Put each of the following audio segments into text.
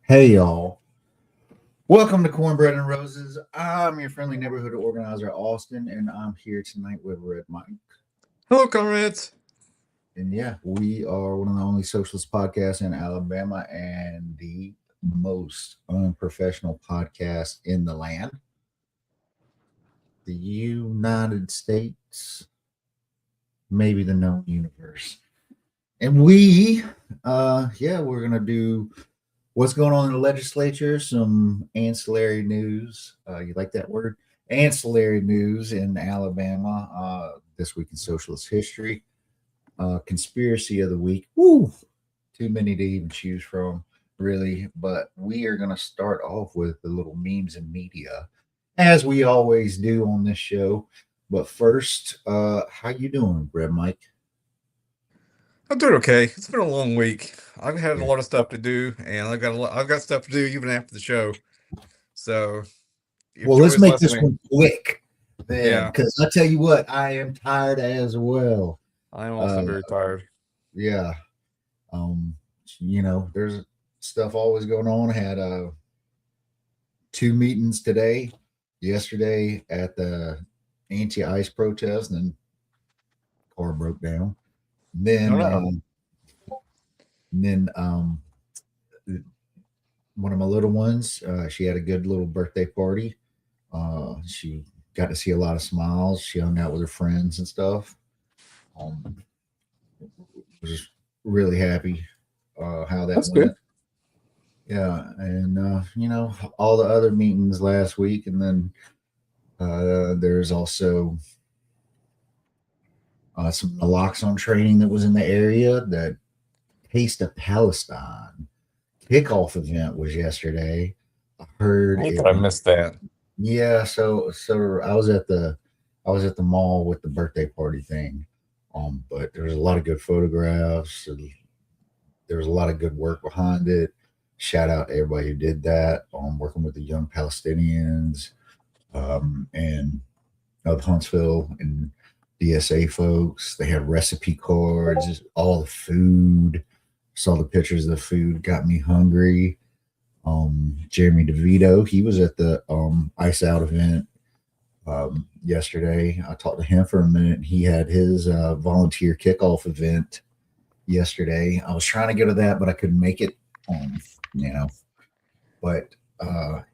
Hey y'all, welcome to Cornbread and Roses. I'm your friendly neighborhood organizer, Austin, and I'm here tonight with Red Mike. Hello, comrades. And yeah, we are one of the only socialist podcasts in Alabama and the most unprofessional podcast in the land, the United States, maybe the known universe. And we're gonna do what's going on in the legislature, some ancillary news. You like that word? Ancillary news in Alabama this week in socialist history. Conspiracy of the week. Woo! Too many to even choose from, really. But we are going to start off with the little memes and media, as we always do on this show. But first, how you doing, Brad Mike? I'm doing okay. It's been a long week. I've had a Yeah. lot of stuff to do, and I've got stuff to do even after the show. So if Well, Joy let's is make this listening, one quick then, yeah, because I tell you what, I am tired as well. I'm also Uh, very tired. yeah. Um, there's stuff always going on. I had two meetings today, yesterday at the anti-ice protest, and then car broke down. No, Then, no. then one of my little ones, she had a good little birthday party. She got to see a lot of smiles. She hung out with her friends and stuff. Um, was really happy how that That's good. went. Yeah, and all the other meetings last week, and then there's also some naloxone training that was in the area. That Taste of Palestine kickoff event was yesterday. I heard Hey, it. I missed that. Yeah, so I was at the mall with the birthday party thing. But there was a lot of good photographs. And there was a lot of good work behind it. Shout out to everybody who did that. Working with the young Palestinians and of Huntsville and DSA folks. They had recipe cards, just all the food. Saw the pictures of the food, got me hungry. Jeremy DeVito, he was at the Ice Out event yesterday. I talked to him for a minute. He had his volunteer kickoff event yesterday. I was trying to go to that, but I couldn't make it. Um, you know, but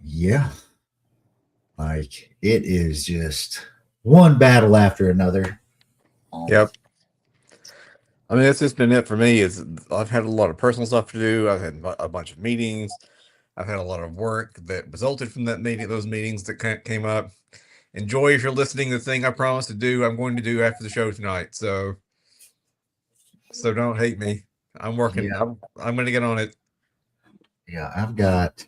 yeah, like it is just one battle after another. Um, Yep. I mean, that's just been it for me. Is I've had a lot of personal stuff to do. I've had a bunch of meetings. I've had a lot of work that resulted from those meetings that came up. And Joy, if you're listening, the thing I promised to do, I'm going to do after the show tonight. So don't hate me. I'm working. yeah, I'm going to get on it. yeah, I've got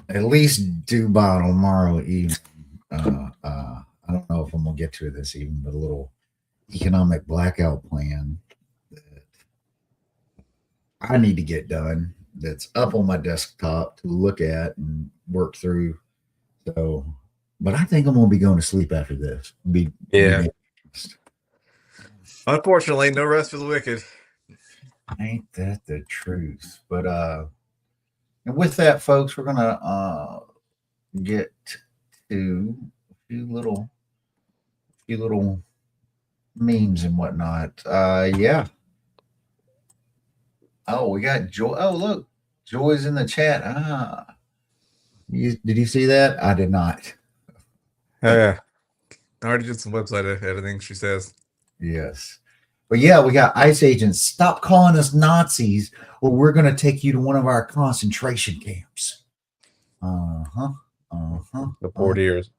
at least due by tomorrow evening. I don't know if I'm gonna get to it this evening, but a little economic blackout plan that I need to get done. That's up on my desktop to look at and work through. So, but I think I'm gonna be going to sleep after this. Be Yeah. Unfortunately, no rest for the wicked. ain't that the truth? But and with that, folks, we're gonna get to a few little memes and whatnot. Yeah. Oh, we got Joy. Oh, look, Joy's in the chat. Did you see that? I did not. Yeah. I already did some website editing, she says. Yes. But yeah, we got ICE agents. Stop calling us Nazis, or we're going to take you to one of our concentration camps. Uh huh. Uh huh. The poor dears.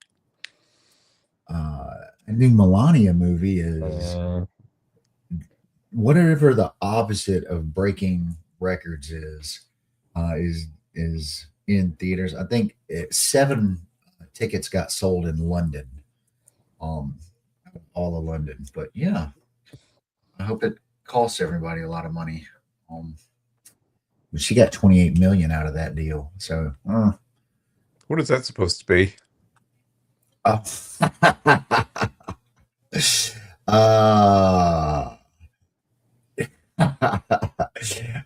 A new Melania movie is whatever the opposite of breaking records is in theaters. I think seven tickets got sold in London, um, all of London. But yeah, I hope it costs everybody a lot of money. Um, but she got 28 million out of that deal. So, What is that supposed to be? uh, uh,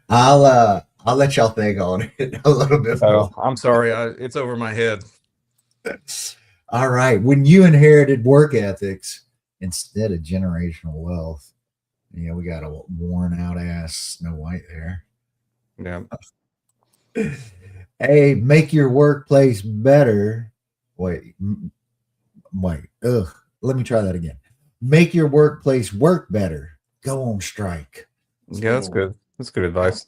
I'll I'll let y'all think on it a little bit more. Oh, I'm sorry. It's over my head. All right. When you inherited work ethics instead of generational wealth, we got a worn out ass Snow White there. Yeah. Hey, make your workplace better. Wait. Ugh. Let me try that again. Make your workplace work better. Go on strike. Yeah, that's good. That's good advice.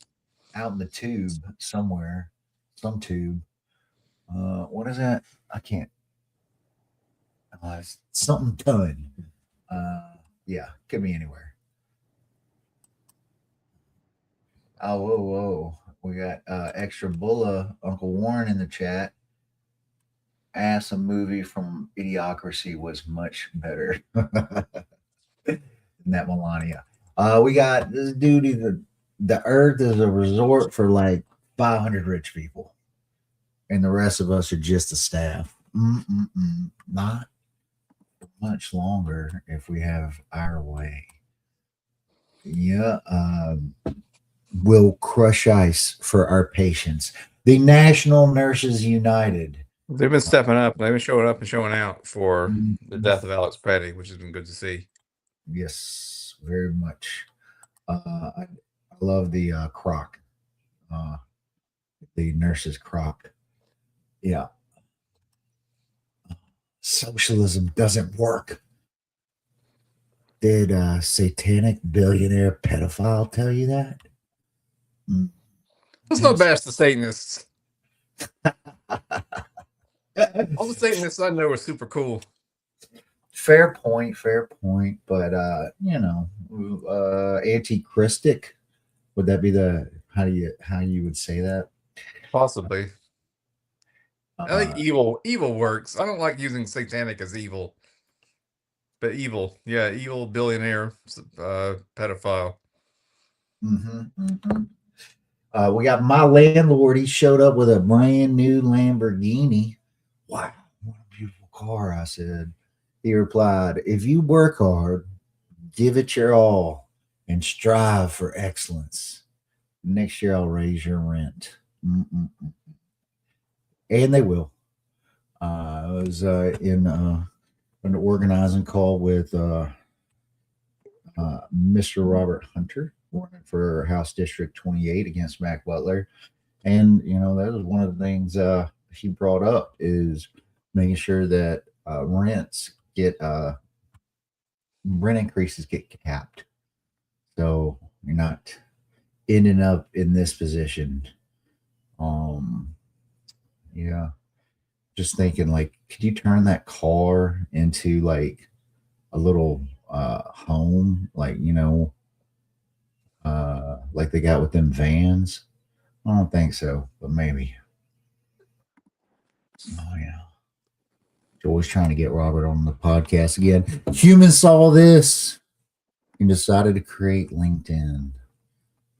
Out in the tube somewhere. Some tube. What is that? I can't. Something done. Yeah, could be anywhere. Oh, whoa. We got extra Bulla, Uncle Warren in the chat. Asked a movie from Idiocracy was much better than that Melania. We got this dude. The Earth is a resort for like 500 rich people, and the rest of us are just the staff. Not much longer if we have our way. Yeah, we'll crush ice for our patients. The National Nurses United. They've been stepping up. They've been showing up and showing out for the death of Alex Petty, which has been good to see. Yes, very much. I love the croc, the nurses' croc. Yeah. Socialism doesn't work. Did a satanic billionaire pedophile tell you that? Let's not bash the Satanists. All the Satanists I know are super cool. Fair point. But anti-Christic. Would that be how you would say that? Possibly. I think evil works. I don't like using satanic as evil. But evil. Yeah, evil billionaire pedophile. We got my landlord. He showed up with a brand new Lamborghini. Wow, what a beautiful car, I said. He replied, if you work hard, give it your all, and strive for excellence, next year I'll raise your rent. And they will. I was in an organizing call with Mr. Robert Hunter, running for House District 28 against Mac Butler. And, that was one of the things he brought up is making sure that rent increases get capped. So you're not ending up in this position. Yeah. Just thinking, like, could you turn that car into like a little home, like like they got with them vans? I don't think so, but maybe. Oh yeah. Always trying to get Robert on the podcast again. Humans saw this and decided to create LinkedIn.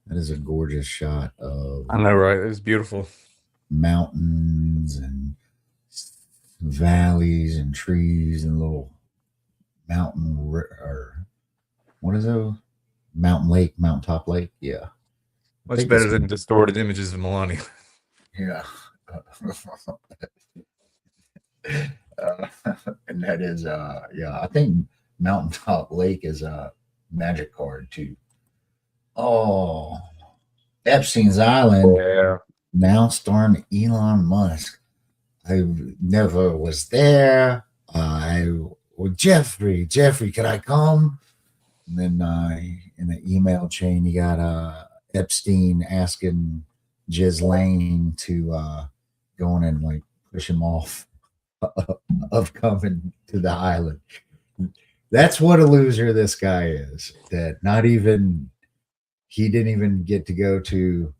That is a gorgeous shot of. I know, right? It was beautiful. Mountains and valleys and trees and little mountain or what is it? Mountaintop lake. Yeah. Much better than distorted images of Melania. Yeah. And that is I think Mountaintop Lake is a magic card too. Oh, Epstein's Island. Yeah. Now starring Elon Musk. I never was there. Jeffrey, can I come? And then in the email chain, you got Epstein asking Ghislaine to go in and like push him off of coming to the island. That's what a loser this guy is. That he didn't even get to go to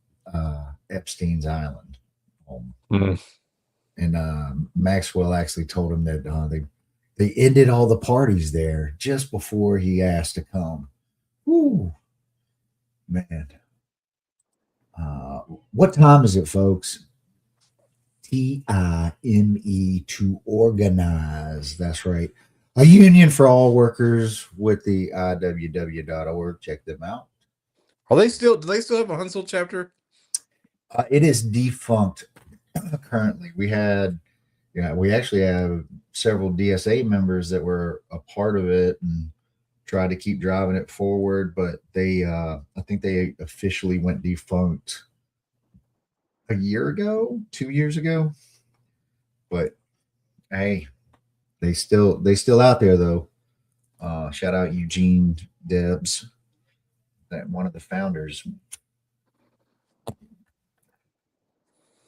Epstein's Island. And Maxwell actually told him that they ended all the parties there just before he asked to come. Ooh, man. What time is it, folks? TIME, to organize. That's right. A union for all workers with the IWW.org. Check them out. Do they still have a Huntsville chapter? It is defunct currently. We actually have several DSA members that were a part of it and tried to keep driving it forward, but I think they officially went defunct a year ago, 2 years ago. But hey, they still out there though. Shout out Eugene Debs, that one of the founders,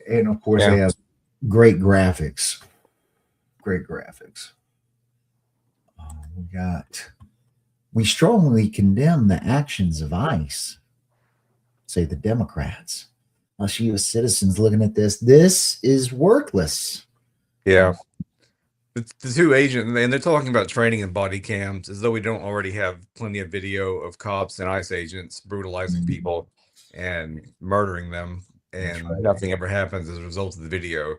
and of course they Yeah. have great graphics. Great graphics. We strongly condemn the actions of ICE, say the Democrats. Us U.S. citizens looking at this is worthless. Yeah. The two agents, and they're talking about training and body cams as though we don't already have plenty of video of cops and ICE agents brutalizing people and murdering them, and right. nothing ever happens as a result of the video.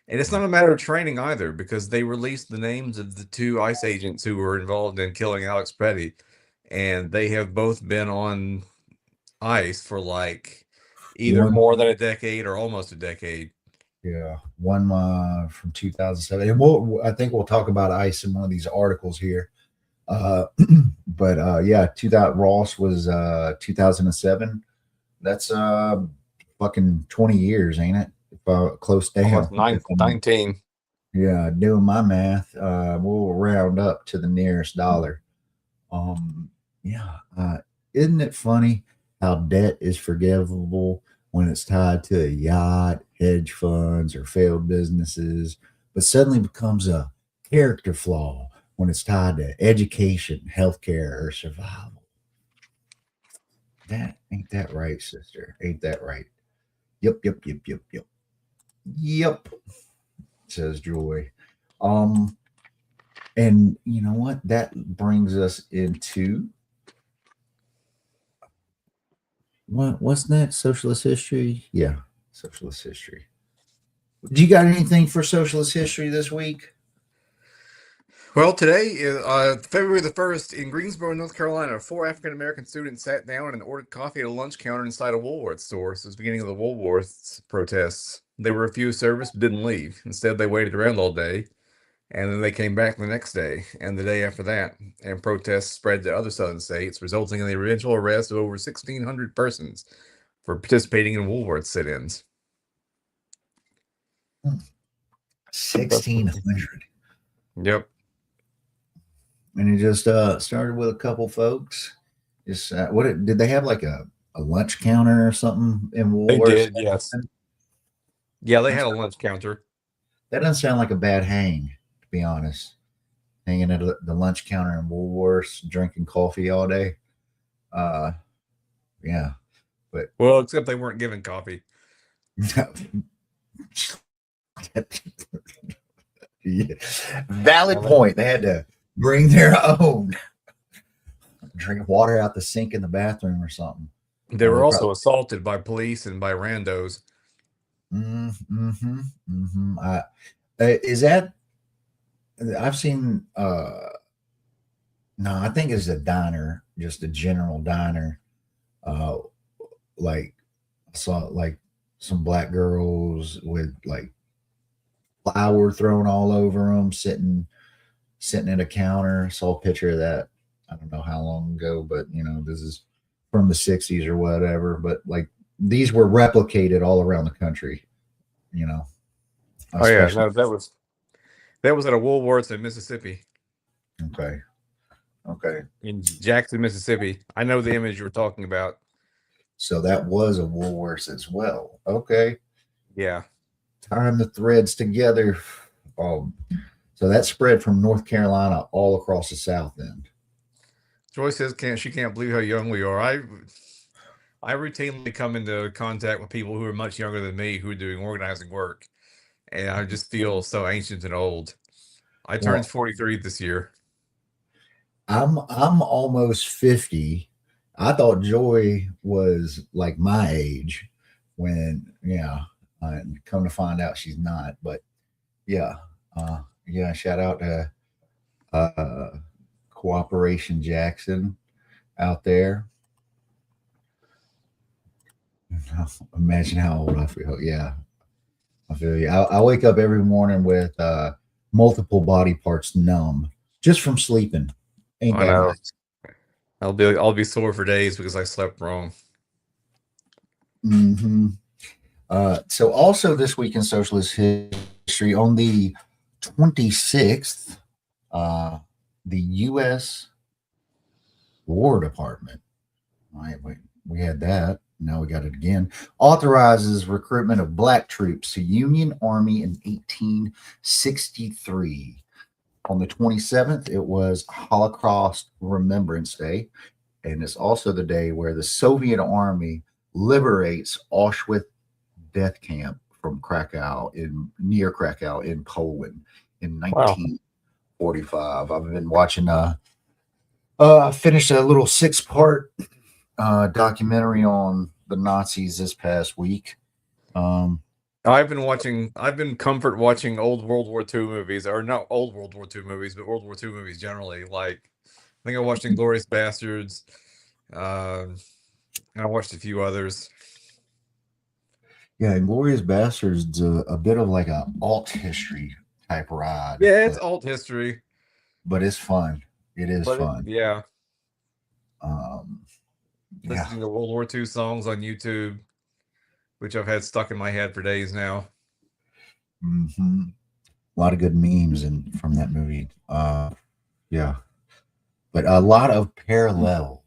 And it's not a matter of training either, because they released the names of the two ICE agents who were involved in killing Alex Petty, and they have both been on ICE for like either One, more than a decade or almost a decade. yeah, one from 2007, and I think we'll talk about ICE in one of these articles here. Uh, but yeah, 2000 Ross was 2007. That's fucking 20 years, ain't it? Close down. Almost 19. Yeah, doing my math, we'll round up to the nearest dollar. Yeah, isn't it funny how debt is forgivable when it's tied to a yacht, hedge funds, or failed businesses, but suddenly becomes a character flaw when it's tied to education, healthcare, or survival? That ain't that right, sister? Ain't that right? Yep, yep, yep, yep, yep. Yep, says Joy. And you know what? That brings us into what's next? Socialist history? Yeah, socialist history. Do you got anything for socialist history this week? Well, today is February the 1st in Greensboro, North Carolina. 4 African-American students sat down and ordered coffee at a lunch counter inside a Woolworth store. So it was the beginning of the Woolworths protests. They were refused service but didn't leave. Instead, they waited around all day, and then they came back the next day and the day after that. And protests spread to other southern states, resulting in the eventual arrest of over 1,600 persons for participating in Woolworth sit-ins. 1,600. Yep. And it just started with a couple folks. Just did they have like a lunch counter or something in They Woolworths? did, yes. Yeah, they had a lunch counter. That doesn't sound like a bad hang, to be honest. Hanging at the lunch counter in Woolworths, drinking coffee all day. Yeah, but Well, except they weren't given coffee. Yeah. Valid point. They had to bring their own. Drink water out the sink in the bathroom or something. They were also assaulted by police and by randos. Is that? I've seen. No, I think it's a diner, just a general diner. Like I saw like some black girls with like flour thrown all over them, sitting at a counter. Saw a picture of that. I don't know how long ago, but this is from the 60s or whatever. But like these were replicated all around the country. Oh yeah, no, that was at a Woolworths in Mississippi. Okay. In Jackson, Mississippi. I know the image you were talking about. So that was a Woolworths as well. Okay. Yeah. Tying the threads together. So that spread from North Carolina all across the South End. Joy says she can't believe how young we are. I routinely come into contact with people who are much younger than me who are doing organizing work, and I just feel so ancient and old. I turned 43 this year. I'm almost 50. I thought Joy was like my age when, come to find out she's not. But yeah, shout out to Cooperation Jackson out there. Imagine how old I feel. Yeah, I feel you. I wake up every morning with multiple body parts numb just from sleeping. Ain't I that know. nice? I'll be sore for days because I slept wrong. Hmm. So also this week in socialist history, on the 26th, uh, the U.S. War Department, right, we had that. Now we got it again. Authorizes recruitment of black troops to Union Army in 1863. On the 27th, it was Holocaust Remembrance Day, and it's also the day where the Soviet Army liberates Auschwitz death camp from Krakow near Krakow in Poland in Wow. 1945. I've been watching finished a little 6-part documentary on the Nazis this past week. I've been comfort watching old World War II movies, or not old World War II movies, but World War II movies generally. Like, I think I watched Inglourious Bastards. Um, and I watched a few others. Yeah, Inglorious Bastards, a bit of like a alt history type ride, Yeah, it's alt history, but it's fun. It is but fun. yeah, Um, yeah. listening to World War II songs on YouTube, which I've had stuck in my head for days now. Hmm. A lot of good memes from that movie. Yeah, but a lot of parallels.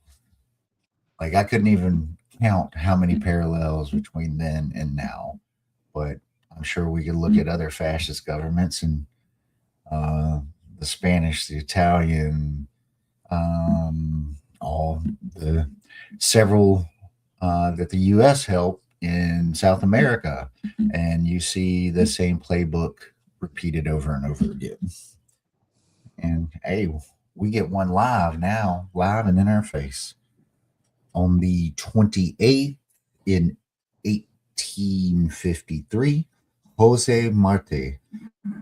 Like I couldn't even count how many parallels between then and now, but I'm sure we could look at other fascist governments and uh, the Spanish, the Italian, all the several that the U.S. helped in South America, and you see the same playbook repeated over and over again. And hey, we get one live now, live and in our face. On the 28th in 1853, Jose Marte,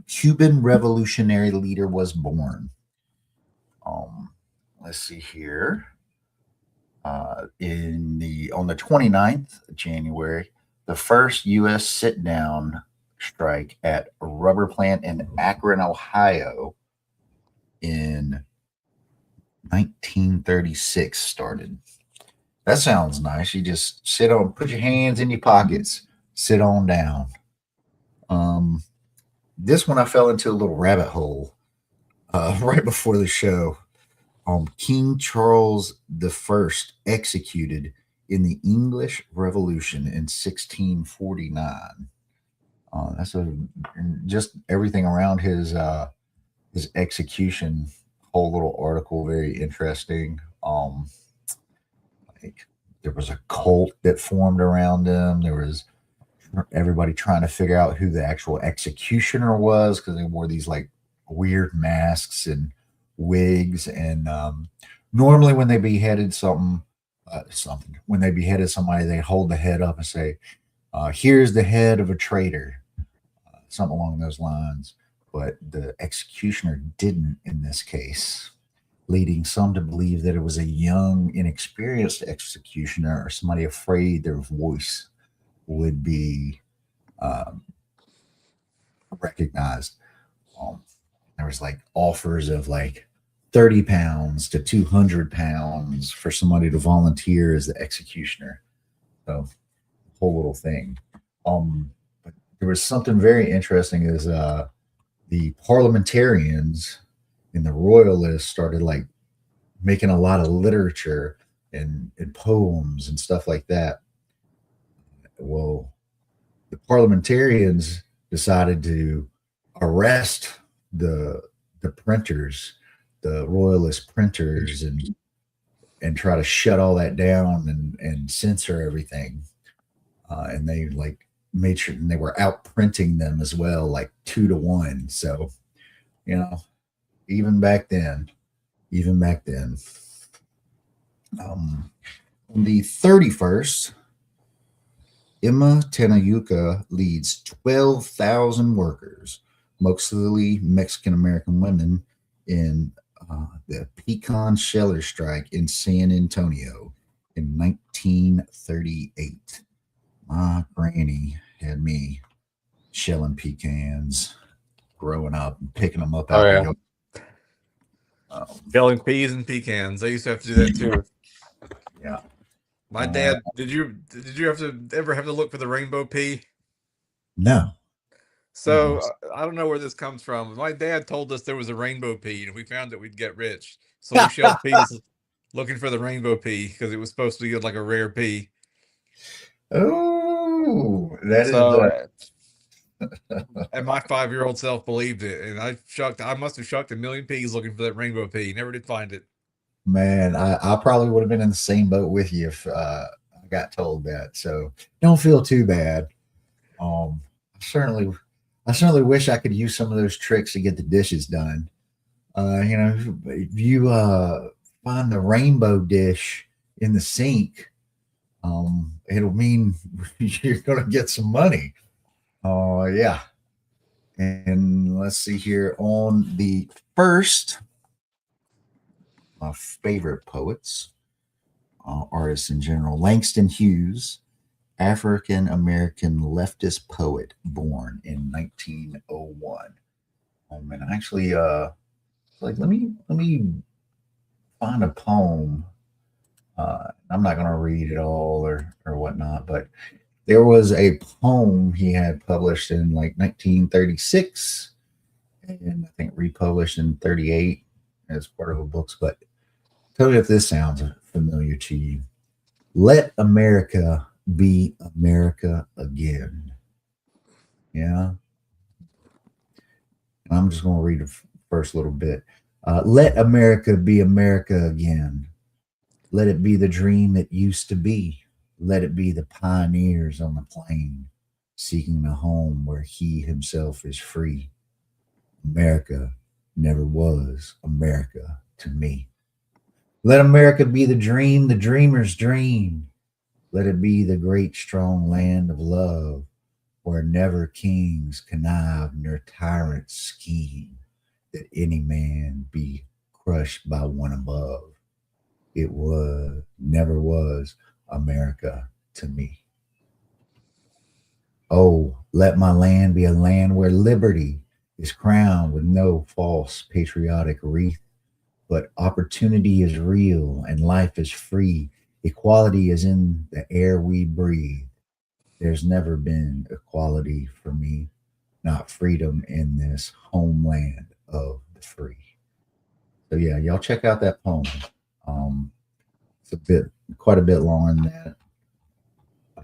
Cuban revolutionary leader, was born. Um, let's see here. On the 29th of January, the first U.S. sit down strike at a rubber plant in Akron, Ohio, in 1936 started. That sounds nice. You just put your hands in your pockets, sit on down. Um, this one I fell into a little rabbit hole right before the show. King Charles I executed in the English Revolution in 1649. That's just everything around his execution. Whole little article, very interesting. Like there was a cult that formed around him. There was everybody trying to figure out who the actual executioner was because they wore these like weird masks and wigs. And normally, when they beheaded when they beheaded somebody, they hold the head up and say, "Here's the head of a traitor," something along those lines. But the executioner didn't in this case, leading some to believe that it was a young, inexperienced executioner or somebody afraid their voice would be um, recognized. Um, there was like offers of like 30 pounds to 200 pounds for somebody to volunteer as the executioner. So, whole little thing. But there was something very interesting is the parliamentarians and the royalists started like making a lot of literature and poems and stuff like that. Well, the parliamentarians decided to arrest the the printers, the royalist printers, and try to shut all that down and censor everything. And they like made sure and they were out printing them as well, like 2 to 1. So you know, even back then, even back then. Um, on the 31st, Emma Tenayuca leads 12,000 workers, mostly Mexican American women, in the pecan sheller strike in San Antonio in 1938. My granny had me shelling pecans growing up and picking them up out the yard. Shelling peas and pecans. I used to have to do that too. Yeah. My dad, did you ever have to look for the rainbow pea? No. So I don't know where this comes from. My dad told us there was a rainbow pea, and if we found it, we'd get rich. So we shelled peas looking for the rainbow pea because it was supposed to be like a rare pea. Oh, that is So, the and my 5-year-old self believed it, and I must have shucked a million peas looking for that rainbow pea. Never did find it. man. I probably would have been in the same boat with you if I got told that. So don't feel too bad. I certainly wish I could use some of those tricks to get the dishes done. If you find the rainbow dish in the sink, it'll mean you're going to get some money. Oh, yeah. And let's see here on the first, my favorite poets, artists in general, Langston Hughes, African American leftist poet, born in 1901. And actually, like let me find a poem. I'm not going to read it all or whatnot, but there was a poem he had published in like 1936, and I think republished in 38 as part of a book. But tell me if this sounds familiar to you. Let America be America again. Yeah. And I'm just going to read the first little bit. Let America be America again. Let it be the dream it used to be. Let it be the pioneers on the plain, seeking a home where he himself is free. America never was America to me. Let America be the dream, the dreamer's dream. Let it be the great strong land of love, where never kings connive nor tyrants scheme, that any man be crushed by one above. It never was America to me. Oh, let my land be a land where liberty is crowned with no false patriotic wreath, but opportunity is real and life is free. Equality is in the air we breathe. There's never been equality for me, not freedom in this homeland of the free. So yeah, y'all check out that poem. It's quite a bit longer than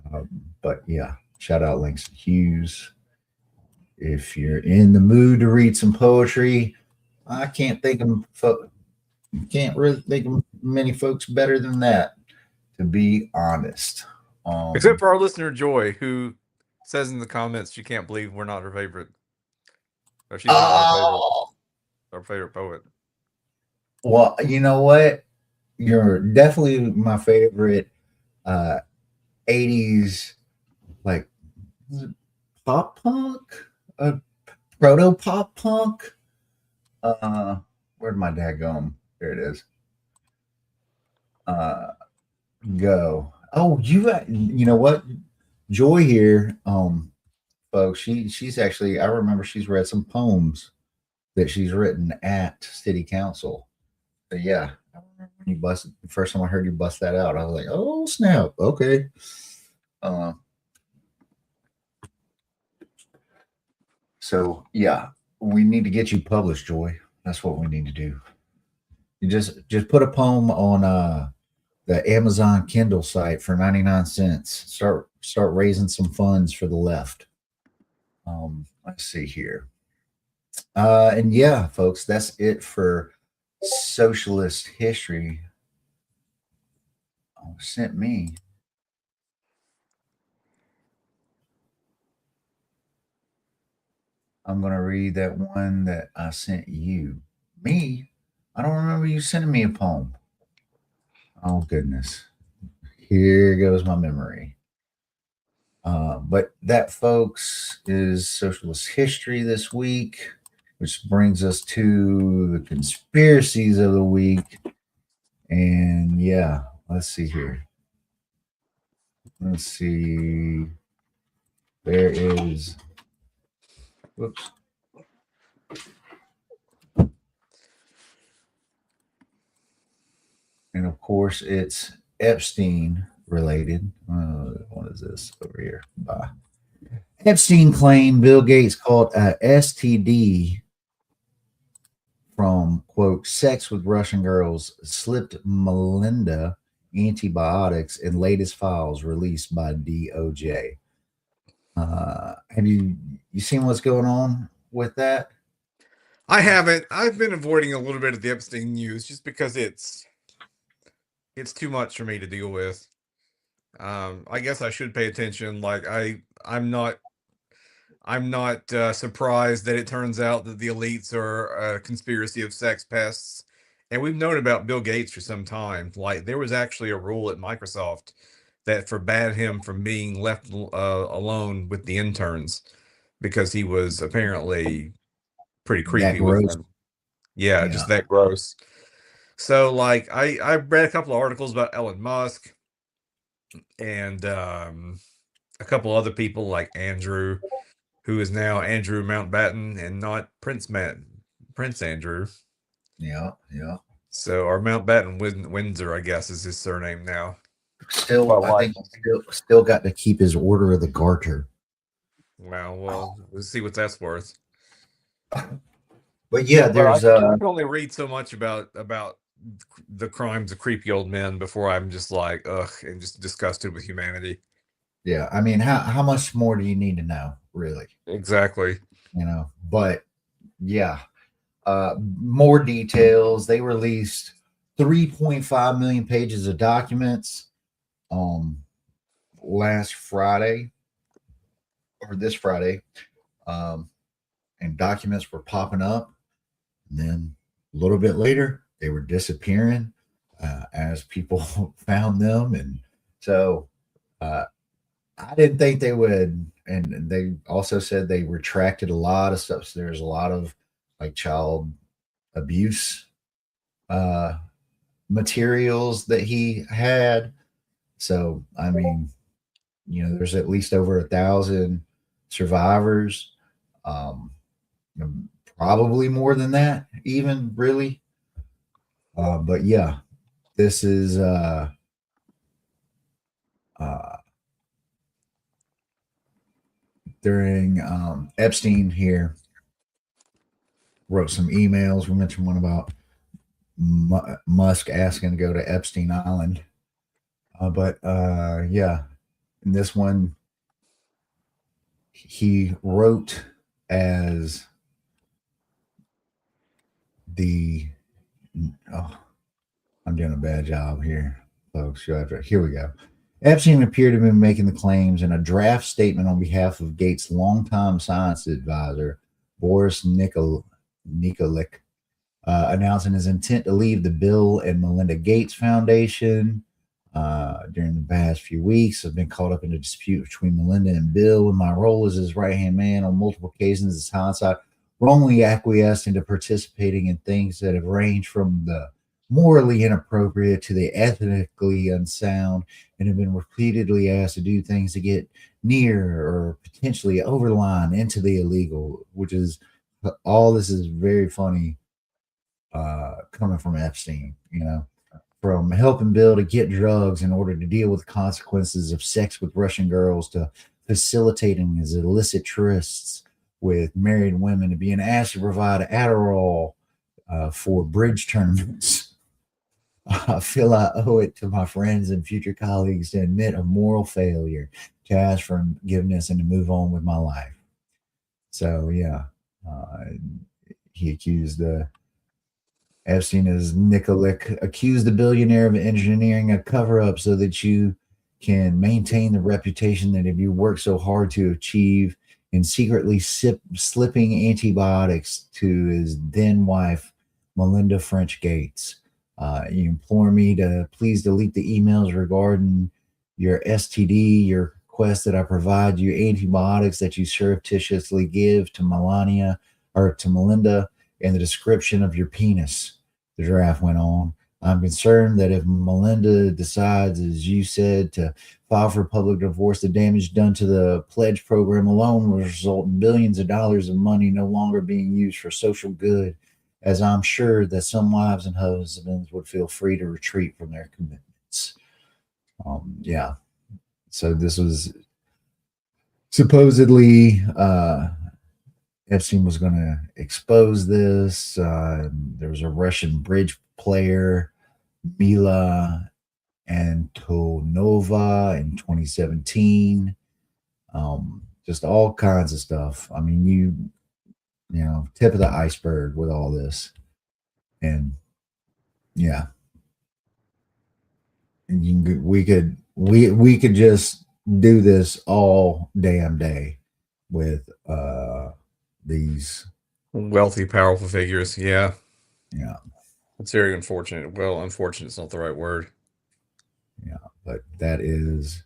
that. But yeah, shout out Langston Hughes. If you're in the mood to read some poetry, I can't really think of many folks better than that, to be honest. Except for our listener Joy, who says in the comments she can't believe we're not her favorite. Or she's not our favorite poet. Well, you know what? You're definitely my favorite 80s, like pop punk, proto pop punk. Where'd my dad go? There it is. Go. Oh, you know what? Joy here, folks. She's actually, I remember she's read some poems that she's written at city council. But yeah, I remember when you busted the first time I heard you bust that out. I was like, oh snap, okay. So yeah, we need to get you published, Joy. That's what we need to do. You just put a poem on the Amazon Kindle site for 99 cents. Start raising some funds for the left. Let's see here. And yeah, folks, that's it for socialist history. Sent me. I'm going to read that one that I sent you. Me? I don't remember you sending me a poem. Oh, goodness. Here goes my memory. But that, folks, is socialist history this week, which brings us to the conspiracies of the week. And yeah, let's see here. Let's see. There is. Whoops. And of course, it's Epstein related. What is this over here? Epstein claimed Bill Gates called a STD from, quote, sex with Russian girls, slipped Melinda antibiotics in latest files released by DOJ. Have you seen what's going on with that? I haven't. I've been avoiding a little bit of the Epstein news just because it's too much for me to deal with. I guess I should pay attention. Like I'm not surprised that it turns out that the elites are a conspiracy of sex pests. And we've known about Bill Gates for some time. Like there was actually a rule at Microsoft that forbade him from being left alone with the interns because he was apparently pretty That creepy with gross. them. Yeah, just that gross. So like I read a couple of articles about Elon Musk and a couple other people like Andrew, who is now Andrew Mountbatten and not Prince Andrew. Yeah. So or Mountbatten Windsor, I guess, is his surname now. Still, I think still got to keep his Order of the Garter. Well, we'll see what that's worth. But yeah, there's I can only read so much about the crimes of creepy old men before I'm just like ugh and just disgusted with humanity. Yeah, I mean, how much more do you need to know, really? Exactly. But yeah, more details. They released 3.5 million pages of documents last Friday or this Friday, and documents were popping up. And then a little bit later, they were disappearing as people found them. And so I didn't think they would. And they also said they retracted a lot of stuff. So there's a lot of like child abuse materials that he had. So, I mean, there's at least over 1,000 survivors. Probably more than that, even really. But yeah, this is during Epstein here wrote some emails. We mentioned one about Musk asking to go to Epstein Island. But yeah, in this one, he wrote as I'm doing a bad job here, folks. Here we go. Epstein appeared to be making the claims in a draft statement on behalf of Gates' longtime science advisor, Boris Nikolic, announcing his intent to leave the Bill and Melinda Gates Foundation. During the past few weeks, I've been caught up in a dispute between Melinda and Bill, and my role as his right-hand man on multiple occasions as hindsight wrongly acquiesced into participating in things that have ranged from the morally inappropriate to the ethically unsound, and have been repeatedly asked to do things to get near or potentially over the line into the illegal, which is all this is very funny coming from Epstein, from helping Bill to get drugs in order to deal with the consequences of sex with Russian girls to facilitating his illicit trysts with married women to being asked to provide Adderall for bridge tournaments. I feel I owe it to my friends and future colleagues to admit a moral failure, to ask for forgiveness, and to move on with my life. So, yeah, he accused Epstein, as Nikolic accused the billionaire of engineering a cover-up so that you can maintain the reputation that you worked so hard to achieve, and secretly slipping antibiotics to his then wife, Melinda French Gates. You implore me to please delete the emails regarding your STD, your request that I provide you antibiotics that you surreptitiously give to Melinda, and the description of your penis. The draft went on. I'm concerned that if Melinda decides, as you said, to file for public divorce, the damage done to the pledge program alone will result in billions of dollars of money no longer being used for social good, as I'm sure that some wives and husbands would feel free to retreat from their commitments. Yeah. So this was supposedly Epstein was going to expose this. There was a Russian bridge player, Mila Antonova, in 2017. Just all kinds of stuff. I mean, you know, tip of the iceberg with all this, and yeah, and we could just do this all damn day with these. Wealthy, powerful figures. Yeah. Yeah. It's very unfortunate. Well, unfortunate is not the right word. Yeah, but that is,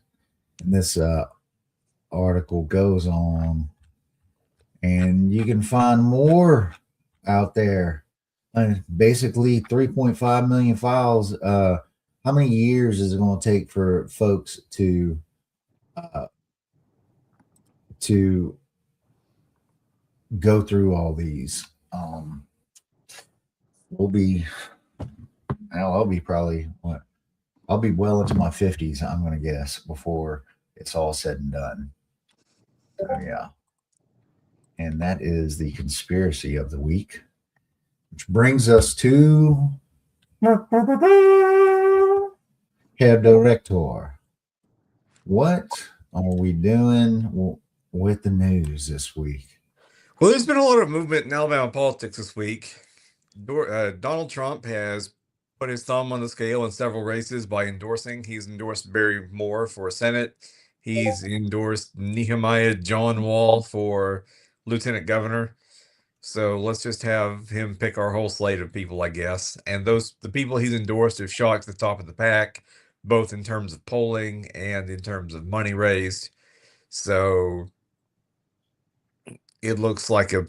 and this article goes on, and you can find more out there. Basically, 3.5 million files. How many years is it going to take for folks uh, to go through all these? We'll be, I'll be probably what? I'll be well into my 50s, I'm going to guess, before it's all said and done. So, yeah. And that is the conspiracy of the week, which brings us to Herr Director. What are we doing with the news this week? Well, there's been a lot of movement in Alabama politics this week. Donald Trump has put his thumb on the scale in several races by endorsing. He's endorsed Barry Moore for Senate. He's endorsed Nehemiah John Wall for lieutenant governor. So let's just have him pick our whole slate of people, I guess. And the people he's endorsed have shot to the top of the pack, both in terms of polling and in terms of money raised. So it looks like a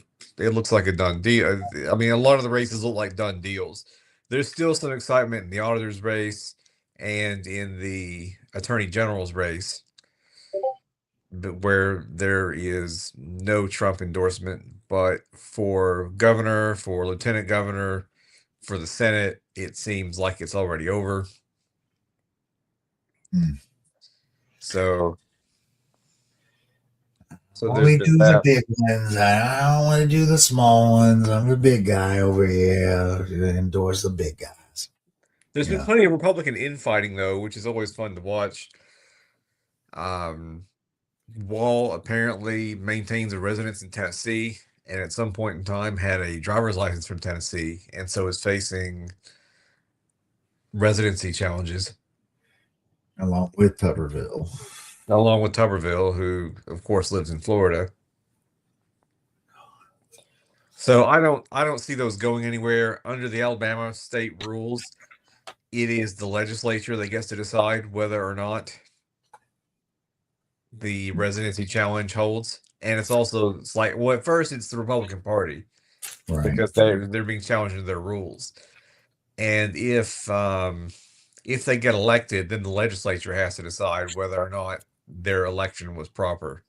done deal. I mean, a lot of the races look like done deals. There's still some excitement in the auditor's race and in the attorney general's race, but where there is no Trump endorsement. But for governor, for lieutenant governor, for the Senate, it seems like it's already over. So Only there's do been the that. big ones. I don't want to do the small ones. I'm the big guy over here. Endorse the big guys. There's been Yeah. plenty of Republican infighting, though, which is always fun to watch. Wall apparently maintains a residence in Tennessee, and at some point in time had a driver's license from Tennessee, and so is facing residency challenges, Along with Tuberville. along with Tuberville, who of course lives in Florida. So I don't see those going anywhere. Under the Alabama state rules, it is the legislature that gets to decide whether or not the residency challenge holds. And it's also like, well, at first it's the Republican Party Right. because they're being challenged in their rules. And if they get elected, then the legislature has to decide whether or not their election was proper.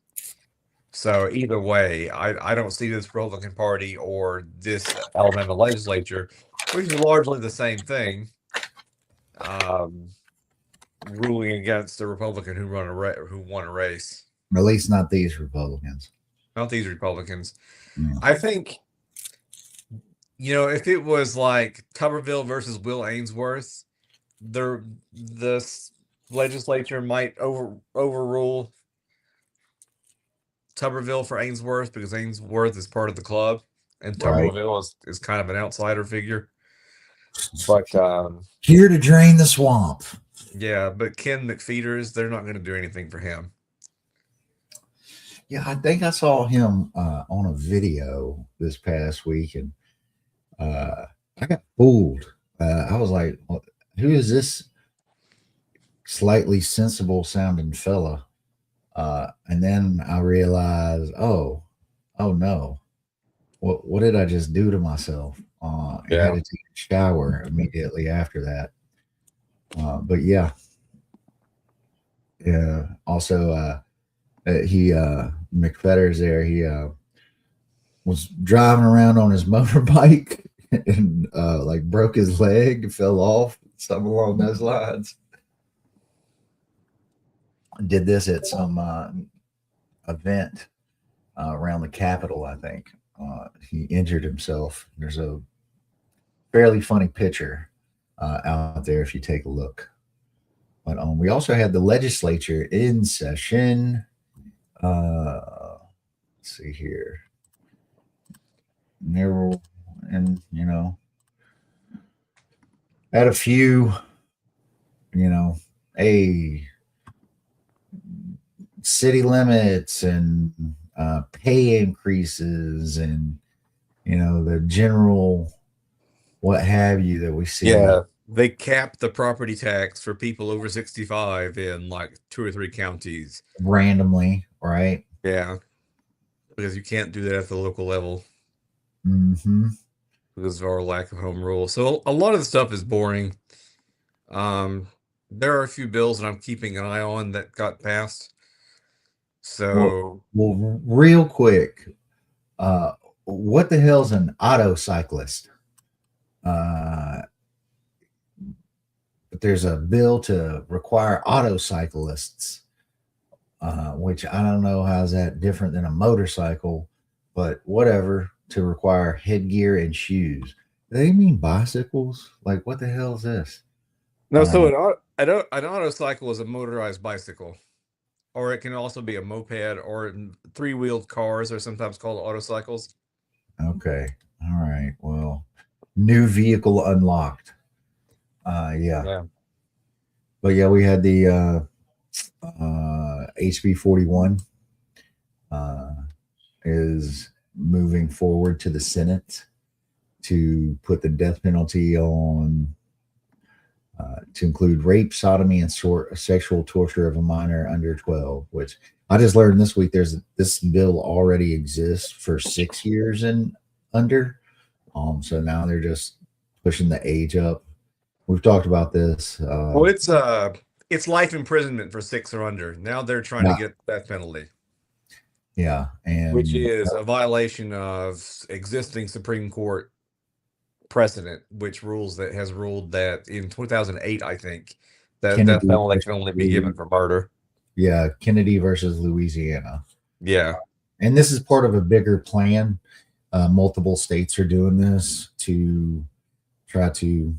So either way, I don't see this Republican Party or this Alabama legislature, which is largely the same thing, ruling against the Republican who won a race. At least not these Republicans. Not these Republicans. Yeah. I think, if it was like Tuberville versus Will Ainsworth, the legislature might overrule Tuberville for Ainsworth because Ainsworth is part of the club and Right. Tuberville is kind of an outsider figure. But here to drain the swamp. Yeah, but Ken McFeeters, they're not going to do anything for him. Yeah, I think I saw him on a video this past week, and I got fooled. I was like, who is this slightly sensible sounding fella? And then I realized, oh no, what did I just do to myself? and had to take a shower immediately after that. But yeah, also, he McFetter's there. He was driving around on his motorbike and like broke his leg, fell off, something along those lines. Did this at some event around the Capitol, I think. He injured himself. There's a fairly funny picture out there if you take a look. But we also had the legislature in session. Let's see here. And had a few, city limits and pay increases and the general what have you that we see. Yeah, they capped the property tax for people over 65 in like 2 or 3 counties randomly, right? Yeah, because you can't do that at the local level. Mm-hmm. Because of our lack of home rule. So a lot of the stuff is boring. There are a few bills that I'm keeping an eye on that got passed. So well real quick, what the hell's an auto cyclist? But there's a bill to require auto cyclists, which I don't know how's that different than a motorcycle, but whatever, to require headgear and shoes. Do they mean bicycles? Like, what the hell is this? No, so an autocycle is a motorized bicycle, or it can also be a moped, or 3-wheeled cars are sometimes called autocycles. Okay, all right. Well, new vehicle unlocked. Yeah. But yeah, we had the HB 41 is moving forward to the Senate to put the death penalty on to include rape, sodomy, and sexual torture of a minor under 12, which I just learned this week. This bill already exists for 6 years and under. So now they're just pushing the age up. We've talked about this. Well, it's life imprisonment for 6 or under. Now they're trying to get that penalty. Yeah, and which is a violation of existing Supreme Court precedent, which has ruled that in 2008, I think, that death penalty can only be given for murder. Yeah, Kennedy versus Louisiana. Yeah, and this is part of a bigger plan. Multiple states are doing this to try to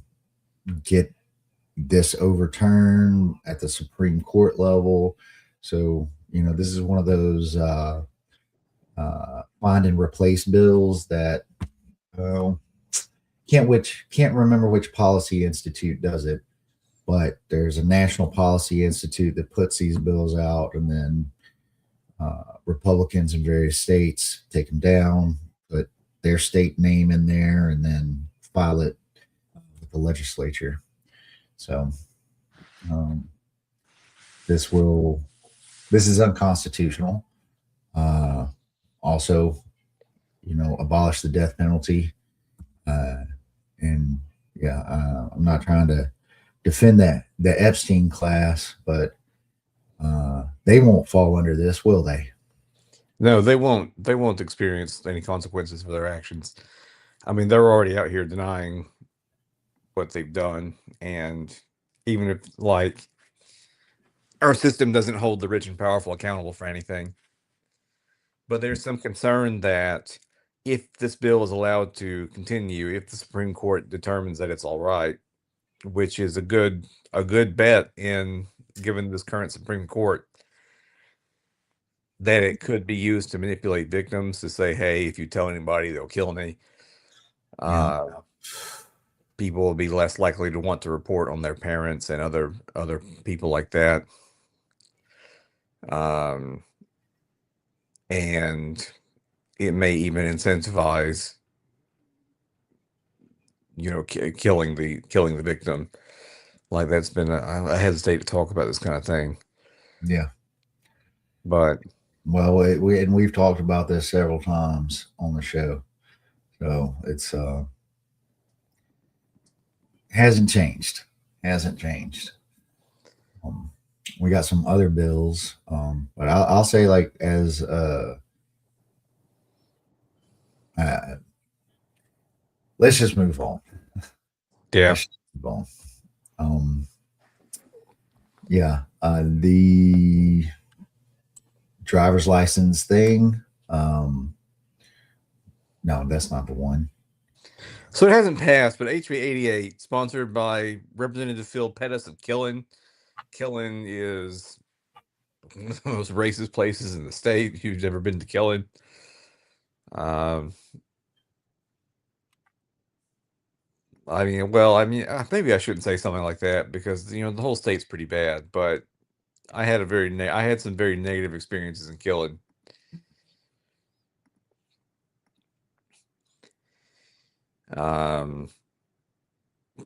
get this overturned at the Supreme Court level. So, this is one of those find and replace bills that can't remember which policy institute does it, but there's a National Policy Institute that puts these bills out, and then Republicans in various states take them down, put their state name in there, and then file it with the legislature. So this is unconstitutional. Also, abolish the death penalty. And yeah, I'm not trying to defend the Epstein class, but they won't fall under this, will they? No, they won't. They won't experience any consequences for their actions. I mean, they're already out here denying what they've done, and even if our system doesn't hold the rich and powerful accountable for anything, but there's some concern that if this bill is allowed to continue, if the Supreme Court determines that it's all right, which is a good bet in given this current Supreme Court, that it could be used to manipulate victims to say, hey, if you tell anybody, they'll kill me. People will be less likely to want to report on their parents and other people like that. And it may even incentivize, killing the victim. Like that's been I hesitate to talk about this kind of thing. Yeah. But we've talked about this several times on the show. So it's Hasn't changed. We got some other bills, but I'll say like as let's just move on. Yeah. Let's just move on. Yeah, the driver's license thing. No, that's not the one. So it hasn't passed, but HB 88, sponsored by Representative Phil Pettis of Killen. Killen is one of the most racist places in the state. If you've never been to Killen, maybe I shouldn't say something like that because the whole state's pretty bad. But I had some very negative experiences in Killen.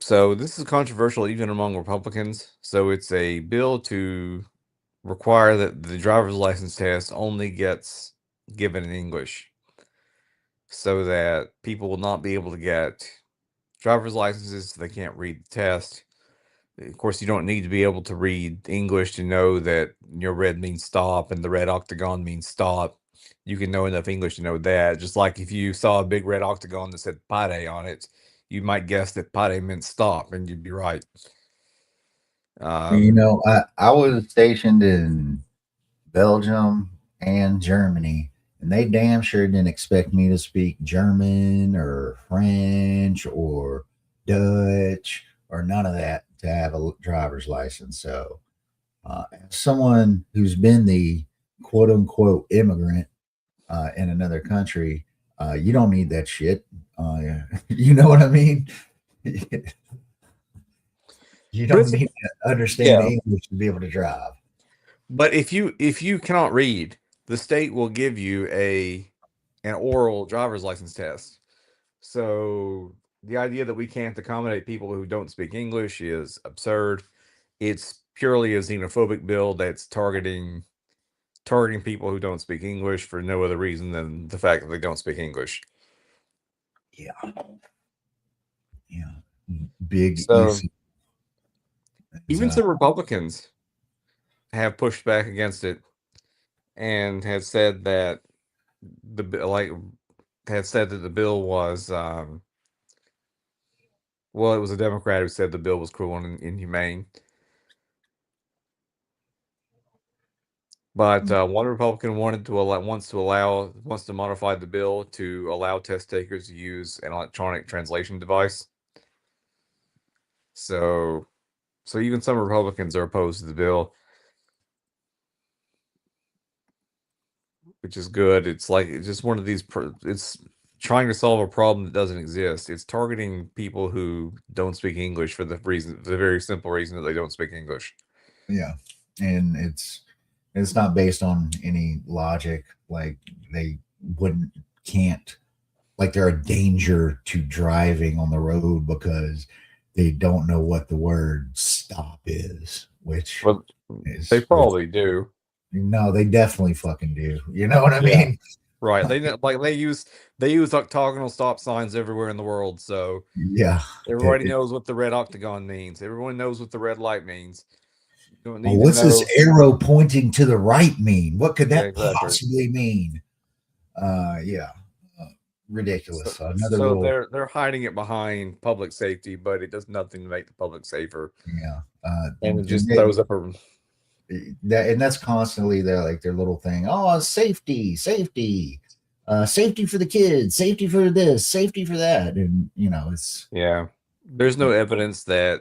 So this is controversial even among Republicans. So it's a bill to require that the driver's license test only gets given in English, so that people will not be able to get driver's licenses if they can't read the test. Of course, you don't need to be able to read English to know that your red means stop and the red octagon means stop. You can know enough English to know that. Just like if you saw a big red octagon that said pare on it, you might guess that pare meant stop, and you'd be right. I was stationed in Belgium and Germany, and they damn sure didn't expect me to speak German or French or Dutch or none of that to have a driver's license. So, as someone who's been the quote unquote immigrant in another country, you don't need that shit. You know what I mean? You don't need to understand English to be able to drive. But if you cannot read, the state will give you an oral driver's license test. So the idea that we can't accommodate people who don't speak English is absurd. It's purely a xenophobic bill that's targeting people who don't speak English for no other reason than the fact that they don't speak English. Yeah. Big easy. Even some Republicans have pushed back against it and have said that the bill was well, it was a Democrat who said the bill was cruel and inhumane. But one Republican wants to modify the bill to allow test takers to use an electronic translation device. So even some Republicans are opposed to the bill, which is good. It's just one of these. It's trying to solve a problem that doesn't exist. It's targeting people who don't speak English for the very simple reason that they don't speak English. Yeah, and it's not based on any logic. Like they can't, like they're a danger to driving on the road because they don't know what the word stop is, which they probably do. No, they definitely fucking do. You know what I mean? Right. They use octagonal stop signs everywhere in the world. So yeah, everybody knows what the red octagon means. Everyone knows what the red light means. What's this arrow pointing to the right mean? What could that possibly mean? Ridiculous. They're hiding it behind public safety, but it does nothing to make the public safer. Yeah, and it just throws up and that's constantly their little thing. Oh, safety for the kids, safety for this, safety for that, and it's There's no evidence that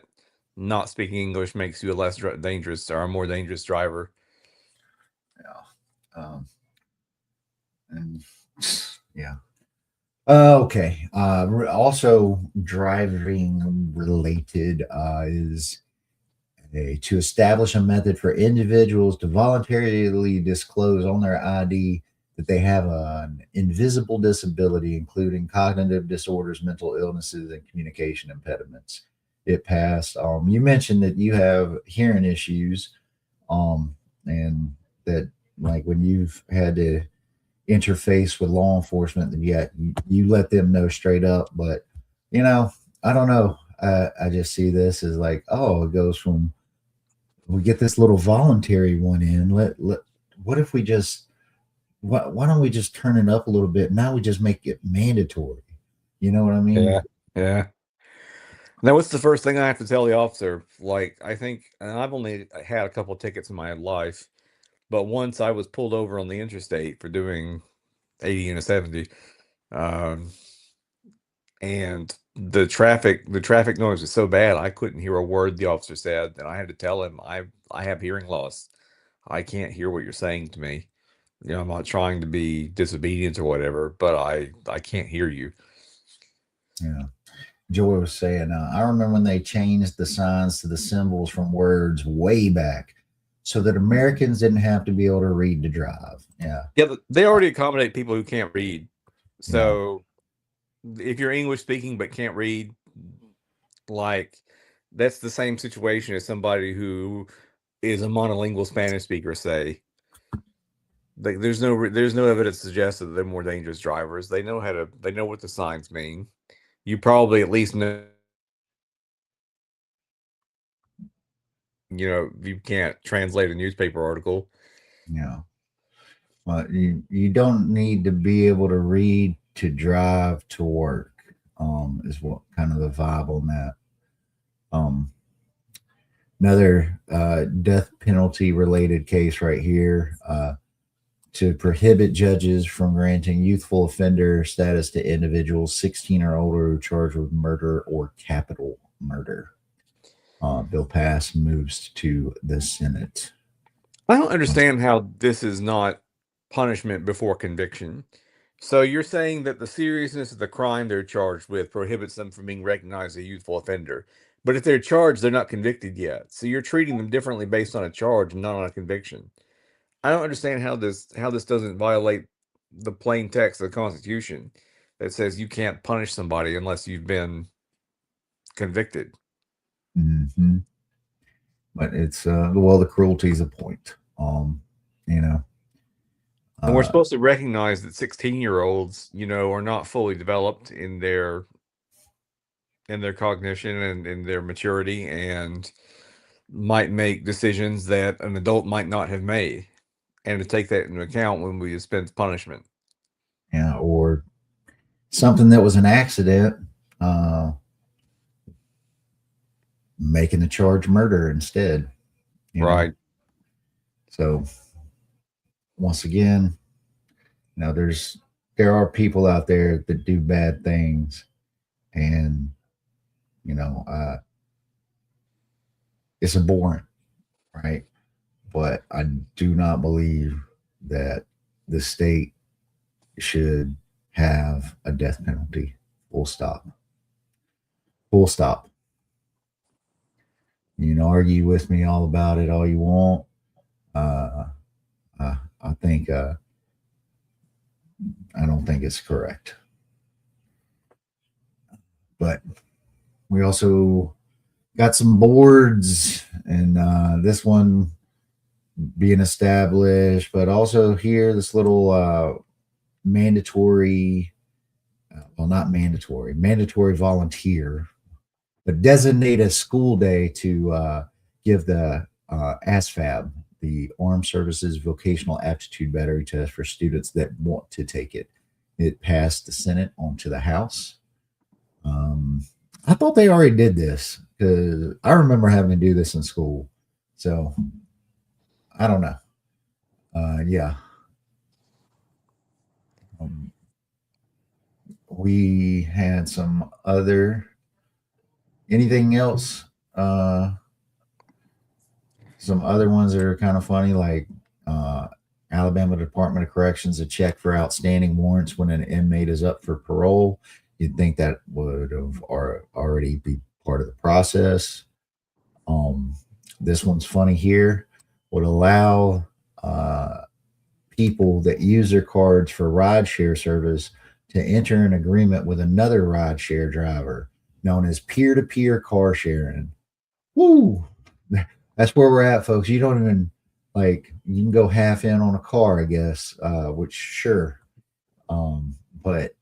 not speaking English makes you a less dangerous or a more dangerous driver. Okay. Also, driving related is to establish a method for individuals to voluntarily disclose on their ID that they have an invisible disability, including cognitive disorders, mental illnesses, and communication impediments. It passed. You mentioned that you have hearing issues, and that like when you've had to interface with law enforcement, you let them know straight up. But I don't know. I just see this as like, oh, it goes from, we get this little voluntary one in. What if we just, why don't we just turn it up a little bit? Now we just make it mandatory. You know what I mean? Yeah. Yeah. Now, what's the first thing I have to tell the officer? Like, I think, and I've only had a couple of tickets in my life, but once I was pulled over on the interstate for doing 80 and a 70. Um, and the traffic noise was so bad I couldn't hear a word the officer said, and I had to tell him I have hearing loss. I can't hear what you're saying to me. You know, I'm not trying to be disobedient or whatever, but I can't hear you. Yeah. Joy was saying, I remember when they changed the signs to the symbols from words way back so that Americans didn't have to be able to read to drive. Yeah. Yeah, they already accommodate people who can't read. Yeah. So if you're English speaking but can't read, like that's the same situation as somebody who is a monolingual Spanish speaker, say. Like, there's no evidence to suggest that they're more dangerous drivers. They know what the signs mean. You probably at least know, you can't translate a newspaper article. Yeah. But you don't need to be able to read to drive to work. Is what kind of the vibe on that. Um, Another death penalty related case right here. To prohibit judges from granting youthful offender status to individuals 16 or older who charged with murder or capital murder. Bill passed, moves to the Senate. I don't understand how this is not punishment before conviction. So you're saying that the seriousness of the crime they're charged with prohibits them from being recognized as a youthful offender. But if they're charged, they're not convicted yet. So you're treating them differently based on a charge and not on a conviction. I don't understand how this doesn't violate the plain text of the Constitution that says you can't punish somebody unless you've been convicted. Mm-hmm. But it's well, the cruelty is a point. You know, And we're supposed to recognize that 16-year-olds, are not fully developed in their cognition and in their maturity, and might make decisions that an adult might not have made, and to take that into account when we dispense punishment. yeah, or something that was an accident, uh, making the charge murder instead. You know, Right. so once again, there are people out there that do bad things, and you know, it's abhorrent, right? But I do not believe that the state should have a death penalty. Full stop. Full stop. You can argue with me all about it all you want. Uh, I think I don't think it's correct. But we also got some boards, and this one being established, but also here this little mandatory, well, not mandatory, mandatory volunteer, but designate a school day to give the ASVAB, the Armed Services Vocational Aptitude Battery Test for students that want to take it. It passed the Senate onto the House. I thought they already did this because I remember having to do this in school. So I don't know. Yeah. We had anything else? Some other ones that are kind of funny, like Alabama Department of Corrections, a check for outstanding warrants when an inmate is up for parole. You'd think that would have already be part of the process. This one's funny here. Would allow people that use their cards for rideshare service to enter an agreement with another rideshare driver, known as peer-to-peer car sharing. Woo! That's where we're at, folks. You don't even you can go half in on a car, I guess, which sure. But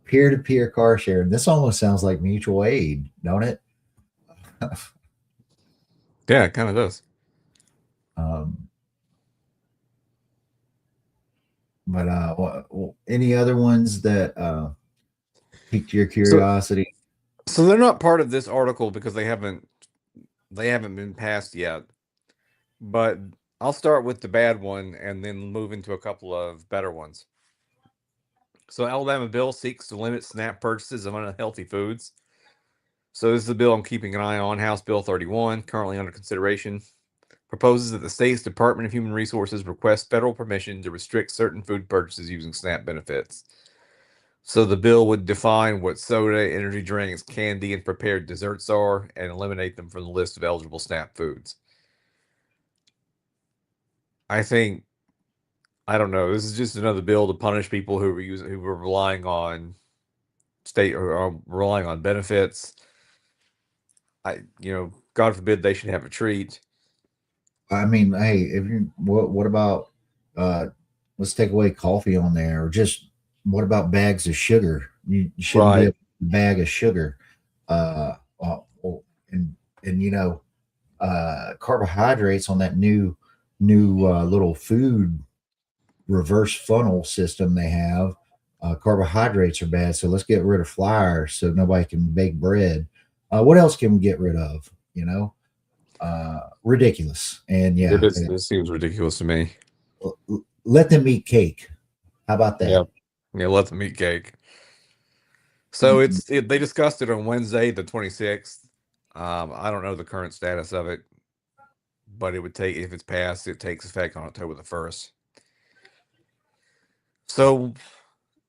peer-to-peer car sharing. This almost sounds like mutual aid, don't it? Yeah, it kind of does. um, but any other ones that piqued your So, curiosity? so they're not part of this article because they haven't been passed yet. But I'll start with the bad one and then move into a couple of better ones. So, Alabama bill seeks to limit SNAP purchases of unhealthy foods. So, this is the bill I'm keeping an eye on. House Bill 31, currently under consideration, proposes that the state's Department of Human Resources request federal permission to restrict certain food purchases using SNAP benefits. So, the bill would define what soda, energy drinks, candy, and prepared desserts are and eliminate them from the list of eligible SNAP foods. I think I don't know. This is just another bill to punish people who were relying on state or relying on benefits. God forbid they should have a treat. I mean, hey, if you what about uh let's take away coffee on there, or just what about bags of sugar? You shouldn't be Right. a bag of sugar. Oh, and carbohydrates on that new little food reverse funnel system they have. Carbohydrates are bad, so let's get rid of flour so nobody can bake bread. What else can we get rid of? Ridiculous. And yeah, This seems ridiculous to me. let them eat cake. How about Yeah. that? Yeah, let them eat cake. So they discussed it on Wednesday, the 26th. I don't know the current status of it, but it would take if it's passed, it takes effect on October the 1st. So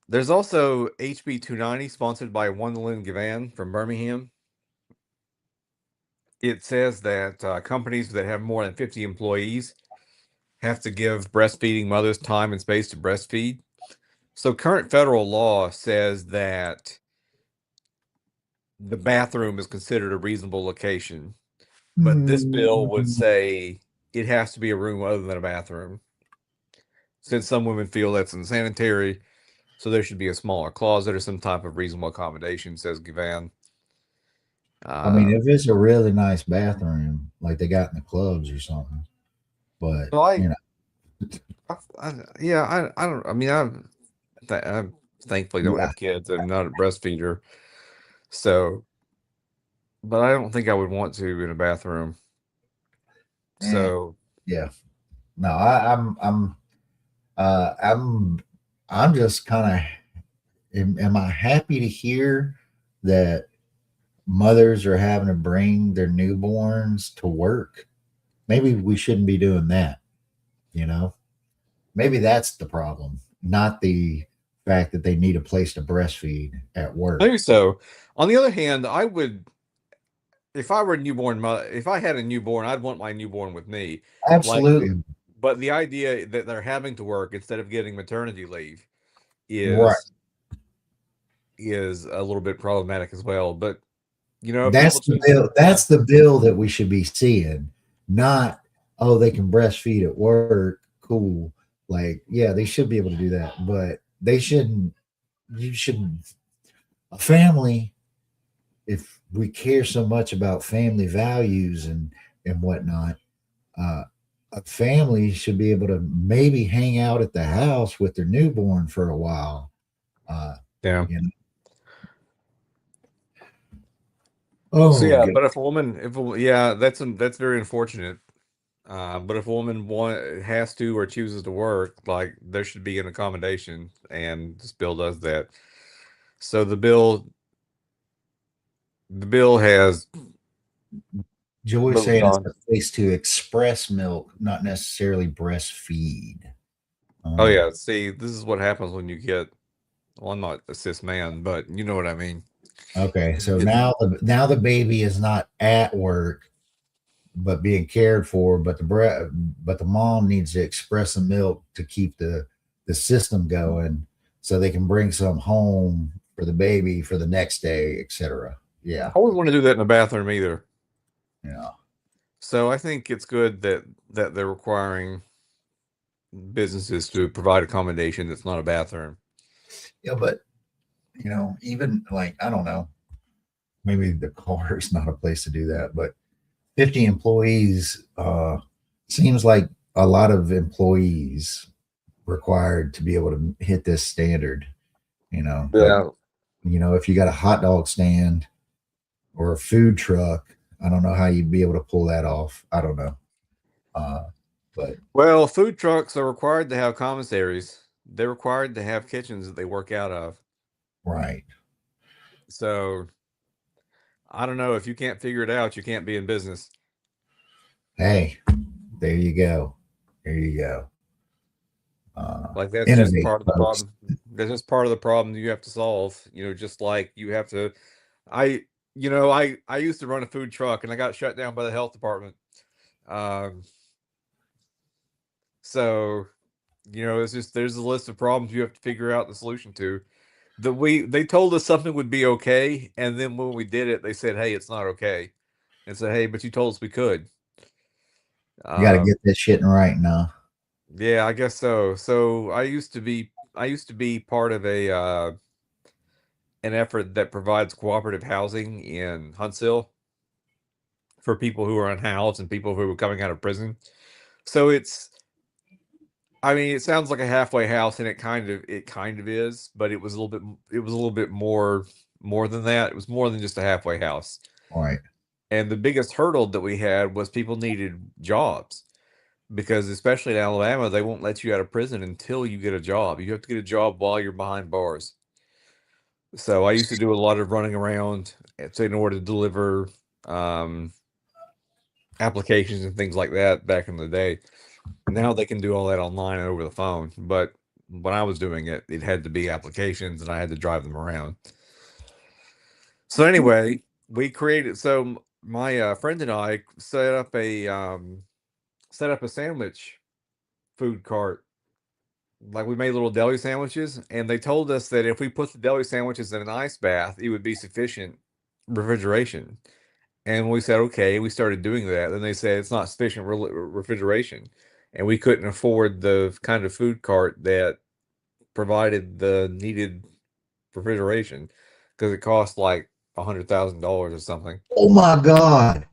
there's also HB 290 sponsored by Wendolyn Gavan from Birmingham. It says that companies that have more than 50 employees have to give breastfeeding mothers time and space to breastfeed. So current federal law says that the bathroom is considered a reasonable location, but this bill would say it has to be a room other than a bathroom. Since some women feel that's unsanitary, so there should be a smaller closet or some type of reasonable accommodation, says Gavan. I mean, if it's a really nice bathroom, like they got in the clubs or something, but Well, I don't. I mean, I thankfully don't yeah, have kids. I'm not a breastfeeder, so. But I don't think I would want to in a bathroom. eh, So yeah. No, uh, I'm, I'm just kind of. Am I happy to hear that mothers are having to bring their newborns to work? Maybe we shouldn't be doing that. You know, maybe that's the problem, not the fact that they need a place to breastfeed at work. maybe so. On the other hand, I would, if I were a newborn mother, if I had a newborn, I'd want my newborn with me. Like, Absolutely. but the idea that they're having to work instead of getting maternity leave Right. is a little bit problematic as well. But if That's people the choose to bill. That's the bill that we should be seeing, not, oh, they can breastfeed at work. Cool. Like, yeah, they should be able to do that, but they shouldn't. You shouldn't. A family, if we care so much about family values and whatnot, uh, a family should be able to maybe hang out at the house with their newborn for a while. Uh, yeah. you know. So Oh, yeah, good. but if a woman, yeah, that's very unfortunate. But if a woman has to or chooses to work, like there should be an accommodation, and this bill does that. So the bill has Joy moved saying it's on. a place to express milk, not necessarily breastfeed. Oh Oh, yeah, see, this is what happens when you get. Well, I'm not a cis man, but you know what I mean. okay. So now the baby is not at work, but being cared for. But the mom needs to express the milk to keep the system going, so they can bring some home for the baby for the next day, etc. Yeah, I wouldn't want to do that in a bathroom either. yeah, So I think it's good that they're requiring businesses to provide accommodation that's not a bathroom. yeah. But even like, I don't know, maybe the car is not a place to do that, but 50 employees seems like a lot of employees required to be able to hit this standard, but Yeah. if you got a hot dog stand or a food truck, I don't know how you'd be able to pull that off. I don't know. Uh, but Well, food trucks are required to have commissaries. They're required to have kitchens that they work out of. right. So I don't know. If you can't figure it out, you can't be in business. Hey, there you go. There you go. Like that's just Innovate, part of the folks. problem. That's just part of the problem you have to solve. Just like you have to. I I used to run a food truck and I got shut down by the health department. Um, so it's just there's a list of problems you have to figure out the solution to. They told us something would be okay, and then when we did it, they said, "Hey, it's not okay," and said, "Hey, but you told us we could." You got to Um, get this shit right now. yeah, I guess so. So I used to be part of an effort that provides cooperative housing in Huntsville for people who are unhoused and people who are coming out of prison. So I mean, it sounds like a halfway house, and it kind of is, but it was a little bit more than that. It was more than just a halfway house. All right. And the biggest hurdle that we had was people needed jobs because, especially in Alabama, they won't let you out of prison until you get a job. You have to get a job while you're behind bars. So I used to do a lot of running around in order to deliver um, applications and things like that back in the day. Now they can do all that online and over the phone, but when I was doing it, it had to be applications and I had to drive them around. So anyway, we created. So my friend and I set up a sandwich food cart. Like we made little deli sandwiches, and they told us that if we put the deli sandwiches in an ice bath, it would be sufficient refrigeration. And we said, okay, we started doing that. Then they said it's not sufficient refrigeration. And we couldn't afford the kind of food cart that provided the needed refrigeration because it cost like $100,000 or something. Oh my God.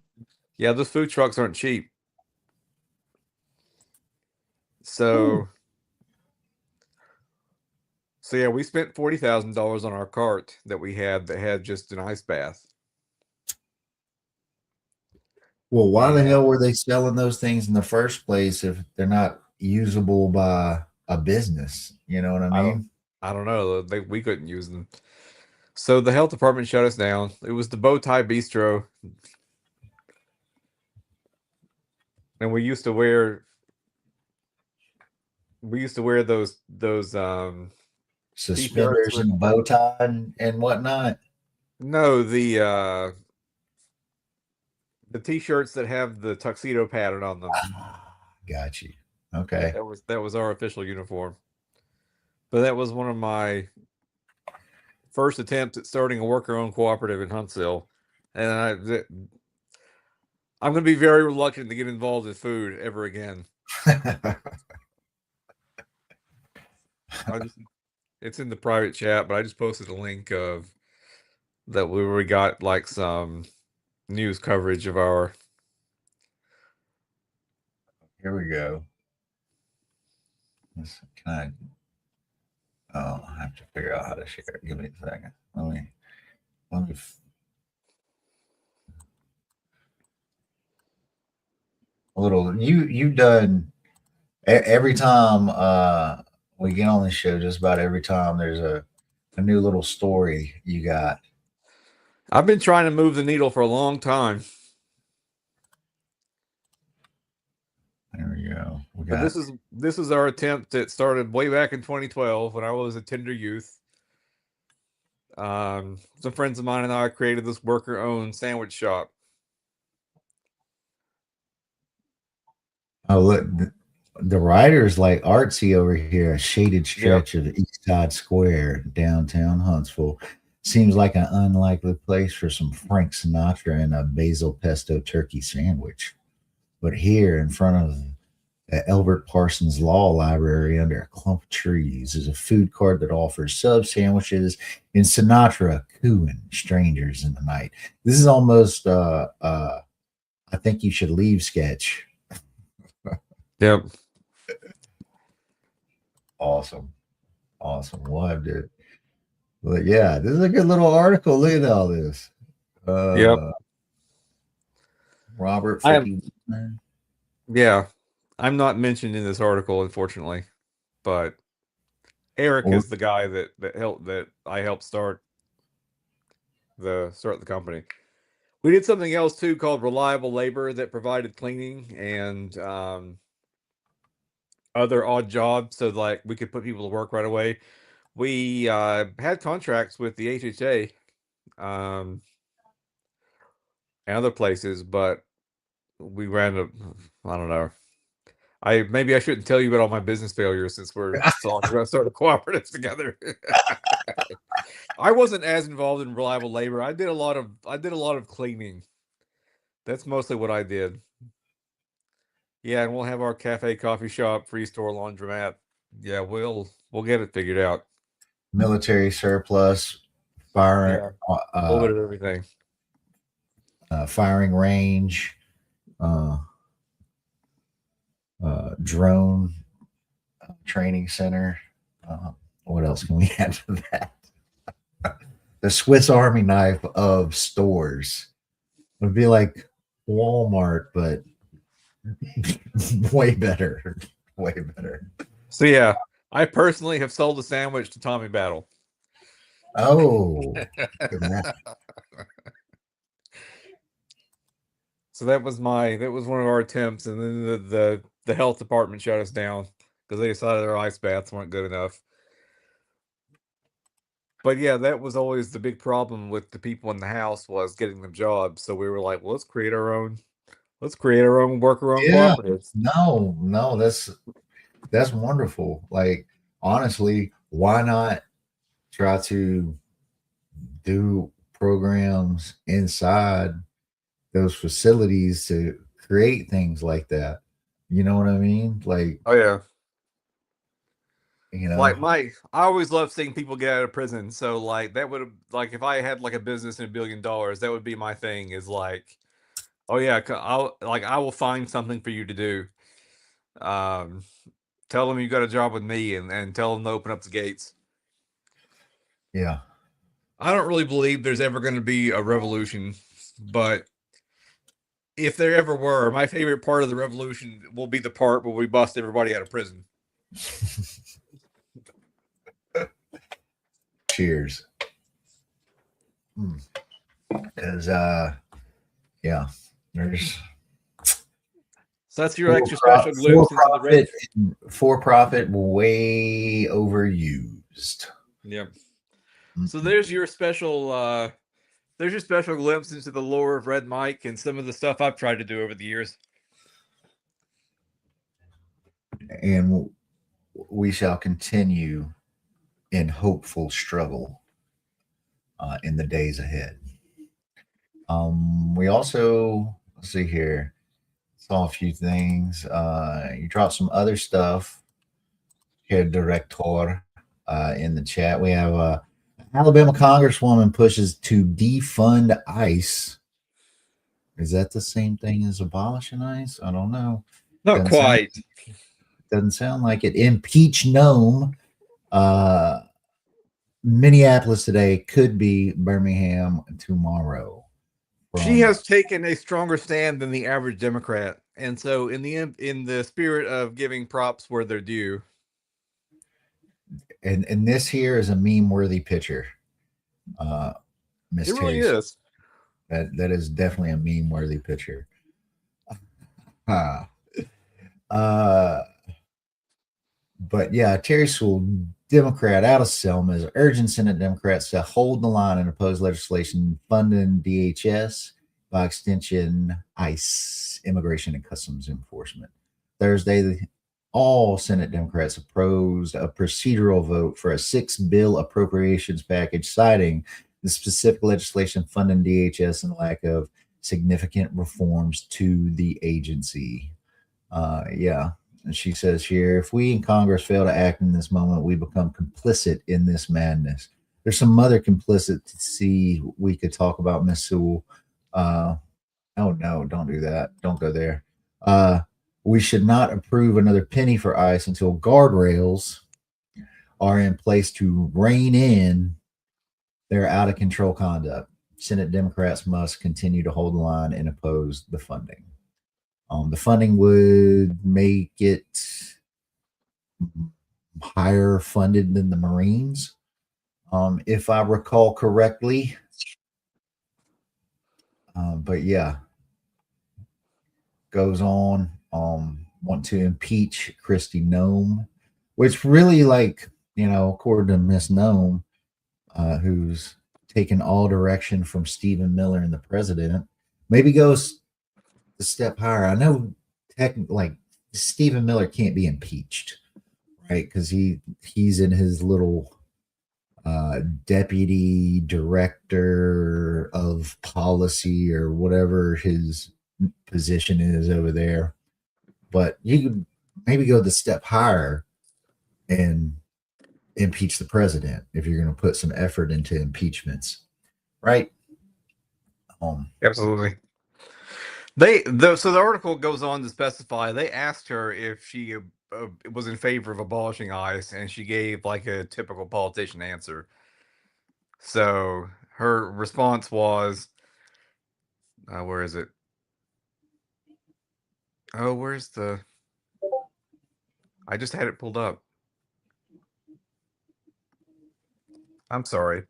Yeah, those food trucks aren't cheap. Ooh. So, so yeah, we spent $40,000 on our cart that we had that had just an ice bath. Well, why the hell And were they selling those things in the first place if they're not usable by a business? You know what I I don't, mean? I don't know. We couldn't use them. So the health department shut us down. It was the Bow Tie Bistro, and we used to wear those t-shirts Suspenders with and a bow tie and whatnot. no the t-shirts that have the tuxedo pattern on them. Ah, got you. Okay. That was our official uniform. But that was one of my first attempts at starting a worker-owned cooperative in Huntsville, and I'm going to be very reluctant to get involved in food ever again. I just It's in the private chat, but I just posted a link of that we got like some news coverage of our. Here we go. Can I? Oh, I have to figure out how to share it. Give me a second. Let me. A little. You done every time we get on this show. Just about every time there's a new little story you got. I've been trying to move the needle for a long time, There we go. We but got. this is our attempt that started way back in 2012 when I was a tender youth. Some friends of mine and I created this worker-owned sandwich shop. Oh, look, the writer's like artsy over here. A shaded Yep. stretch of East Side Square, downtown Huntsville. Seems like an unlikely place for some Frank Sinatra and a basil pesto turkey sandwich. But here in front of At Elbert Parsons Law Library under a clump of trees is a food cart that offers sub sandwiches in Sinatra cooing strangers in the night. This is almost I think you should leave sketch. Yep. Awesome. We'll have to. But yeah, this is a good little article. Look at all this. Yep. Robert. Yeah. I'm not mentioned in this article, unfortunately, but Eric is the guy that I helped start the company. We did something else too called Reliable Labor that provided cleaning and other odd jobs, so like we could put people to work right away. We had contracts with the HHA and other places, but we ran a, I don't know. Maybe I shouldn't tell you about all my business failures since we're talking about starting cooperatives together. I wasn't as involved in Reliable Labor. I did a lot of cleaning. That's mostly what I did. Yeah, and we'll have our cafe, coffee shop, free store, laundromat. Yeah, we'll get it figured out. Military surplus, fire, a little bit of everything. Firing range, drone training center. What else can we add to that? The Swiss Army knife of stores. It would be like Walmart, but way better. Way better. So yeah, I personally have sold a sandwich to Tommy Battle. Oh. So that was one of our attempts, and then the health department shut us down because they decided their ice baths weren't good enough. But yeah, that was always the big problem with the people in the house, was getting them jobs. So we were like, well, let's create our own worker-owned cooperatives. No, that's wonderful. Like, honestly, why not try to do programs inside those facilities to create things like that? You know what I mean? Like, oh yeah. You know, like I always love seeing people get out of prison. So like that would have, like, if I had like a business and $1 billion, that would be my thing, is like, oh yeah, I will find something for you to do. Tell them you got a job with me, and tell them to open up the gates. Yeah. I don't really believe there's ever going to be a revolution, but if there ever were, my favorite part of the revolution will be the part where we bust everybody out of prison. Cheers. Because yeah, there's, so that's your extra special glimpse into the red. For profit, way overused. Yep. So there's your special glimpse into the lore of Red Mike and some of the stuff I've tried to do over the years. And we shall continue in hopeful struggle in the days ahead. We also, let's see here, saw a few things. You dropped some other stuff here, Director, in the chat. We have Alabama Congresswoman pushes to defund ICE. Is that the same thing as abolishing ICE? I don't know. Not quite. Doesn't sound like it. Impeach Nome. Minneapolis today, could be Birmingham tomorrow. She has taken a stronger stand than the average Democrat, and so in the spirit of giving props where they're due. And this here is a meme-worthy picture. It really is. That is definitely a meme-worthy picture. But yeah, Terry Sewell, Democrat out of Selma, is urging Senate Democrats to hold the line and oppose legislation funding DHS, by extension ICE, Immigration and Customs Enforcement. Thursday, all Senate Democrats opposed a procedural vote for a 6-bill appropriations package, citing the specific legislation funding DHS and lack of significant reforms to the agency. Yeah. And she says here, if we in Congress fail to act in this moment, we become complicit in this madness. There's some other complicit to see we could talk about, Miss Sewell. Oh no, don't do that. Don't go there. We should not approve another penny for ICE until guardrails are in place to rein in their out of control conduct. Senate Democrats must continue to hold the line and oppose the funding. The funding would make it higher funded than the Marines, if I recall correctly. But yeah, goes on. Want to impeach Kristi Noem, which really, like, according to Miss Noem, who's taken all direction from Stephen Miller and the president, maybe goes a step higher. I know, like, Stephen Miller can't be impeached, right? Because he's in his little deputy director of policy or whatever his position is over there. But you could maybe go the step higher and impeach the president if you're going to put some effort into impeachments, right? Absolutely. So the article goes on to specify they asked her if she was in favor of abolishing ICE, and she gave like a typical politician answer. So her response was, where is it? Oh, where's the? I just had it pulled up. I'm sorry.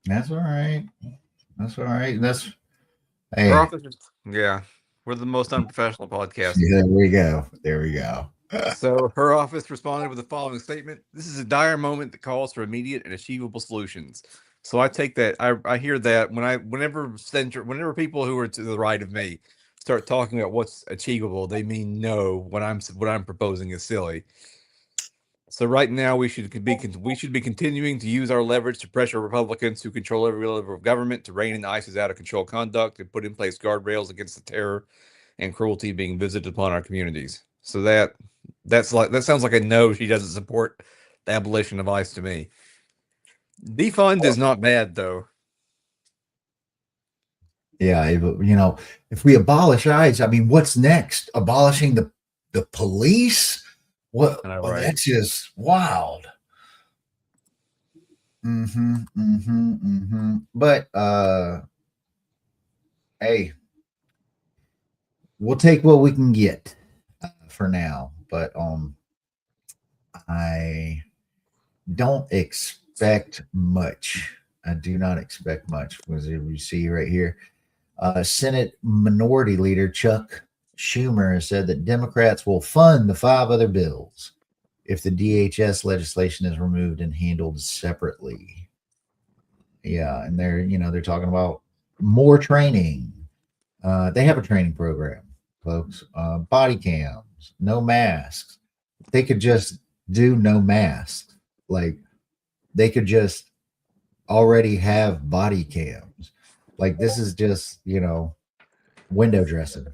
That's all right. That's all right. Hey. Her office is, yeah, we're the most unprofessional podcast. There we go. There we go. So her office responded with the following statement: "This is a dire moment that calls for immediate and achievable solutions." So I take that. I hear that whenever people who are to the right of me start talking about what's achievable, they mean no. What I'm proposing is silly. So right now we should be continuing to use our leverage to pressure Republicans who control every level of government to rein in ICE's out of control conduct and put in place guardrails against the terror and cruelty being visited upon our communities. So that sounds like a no. She doesn't support the abolition of ICE to me. Defund is not bad though. Yeah, if we abolish ICE, I mean, what's next? Abolishing the police? What? Know, well, right? that's just wild. But hey, we'll take what we can get for now. But I don't expect much. I do not expect much. As you see right here, Senate Minority Leader Chuck Schumer has said that Democrats will fund the 5 other bills if the DHS legislation is removed and handled separately. Yeah, and they're talking about more training. They have a training program, folks. Body cams, no masks. They could just do no masks. Like, they could just already have body cams. Like, this is just, window dressing.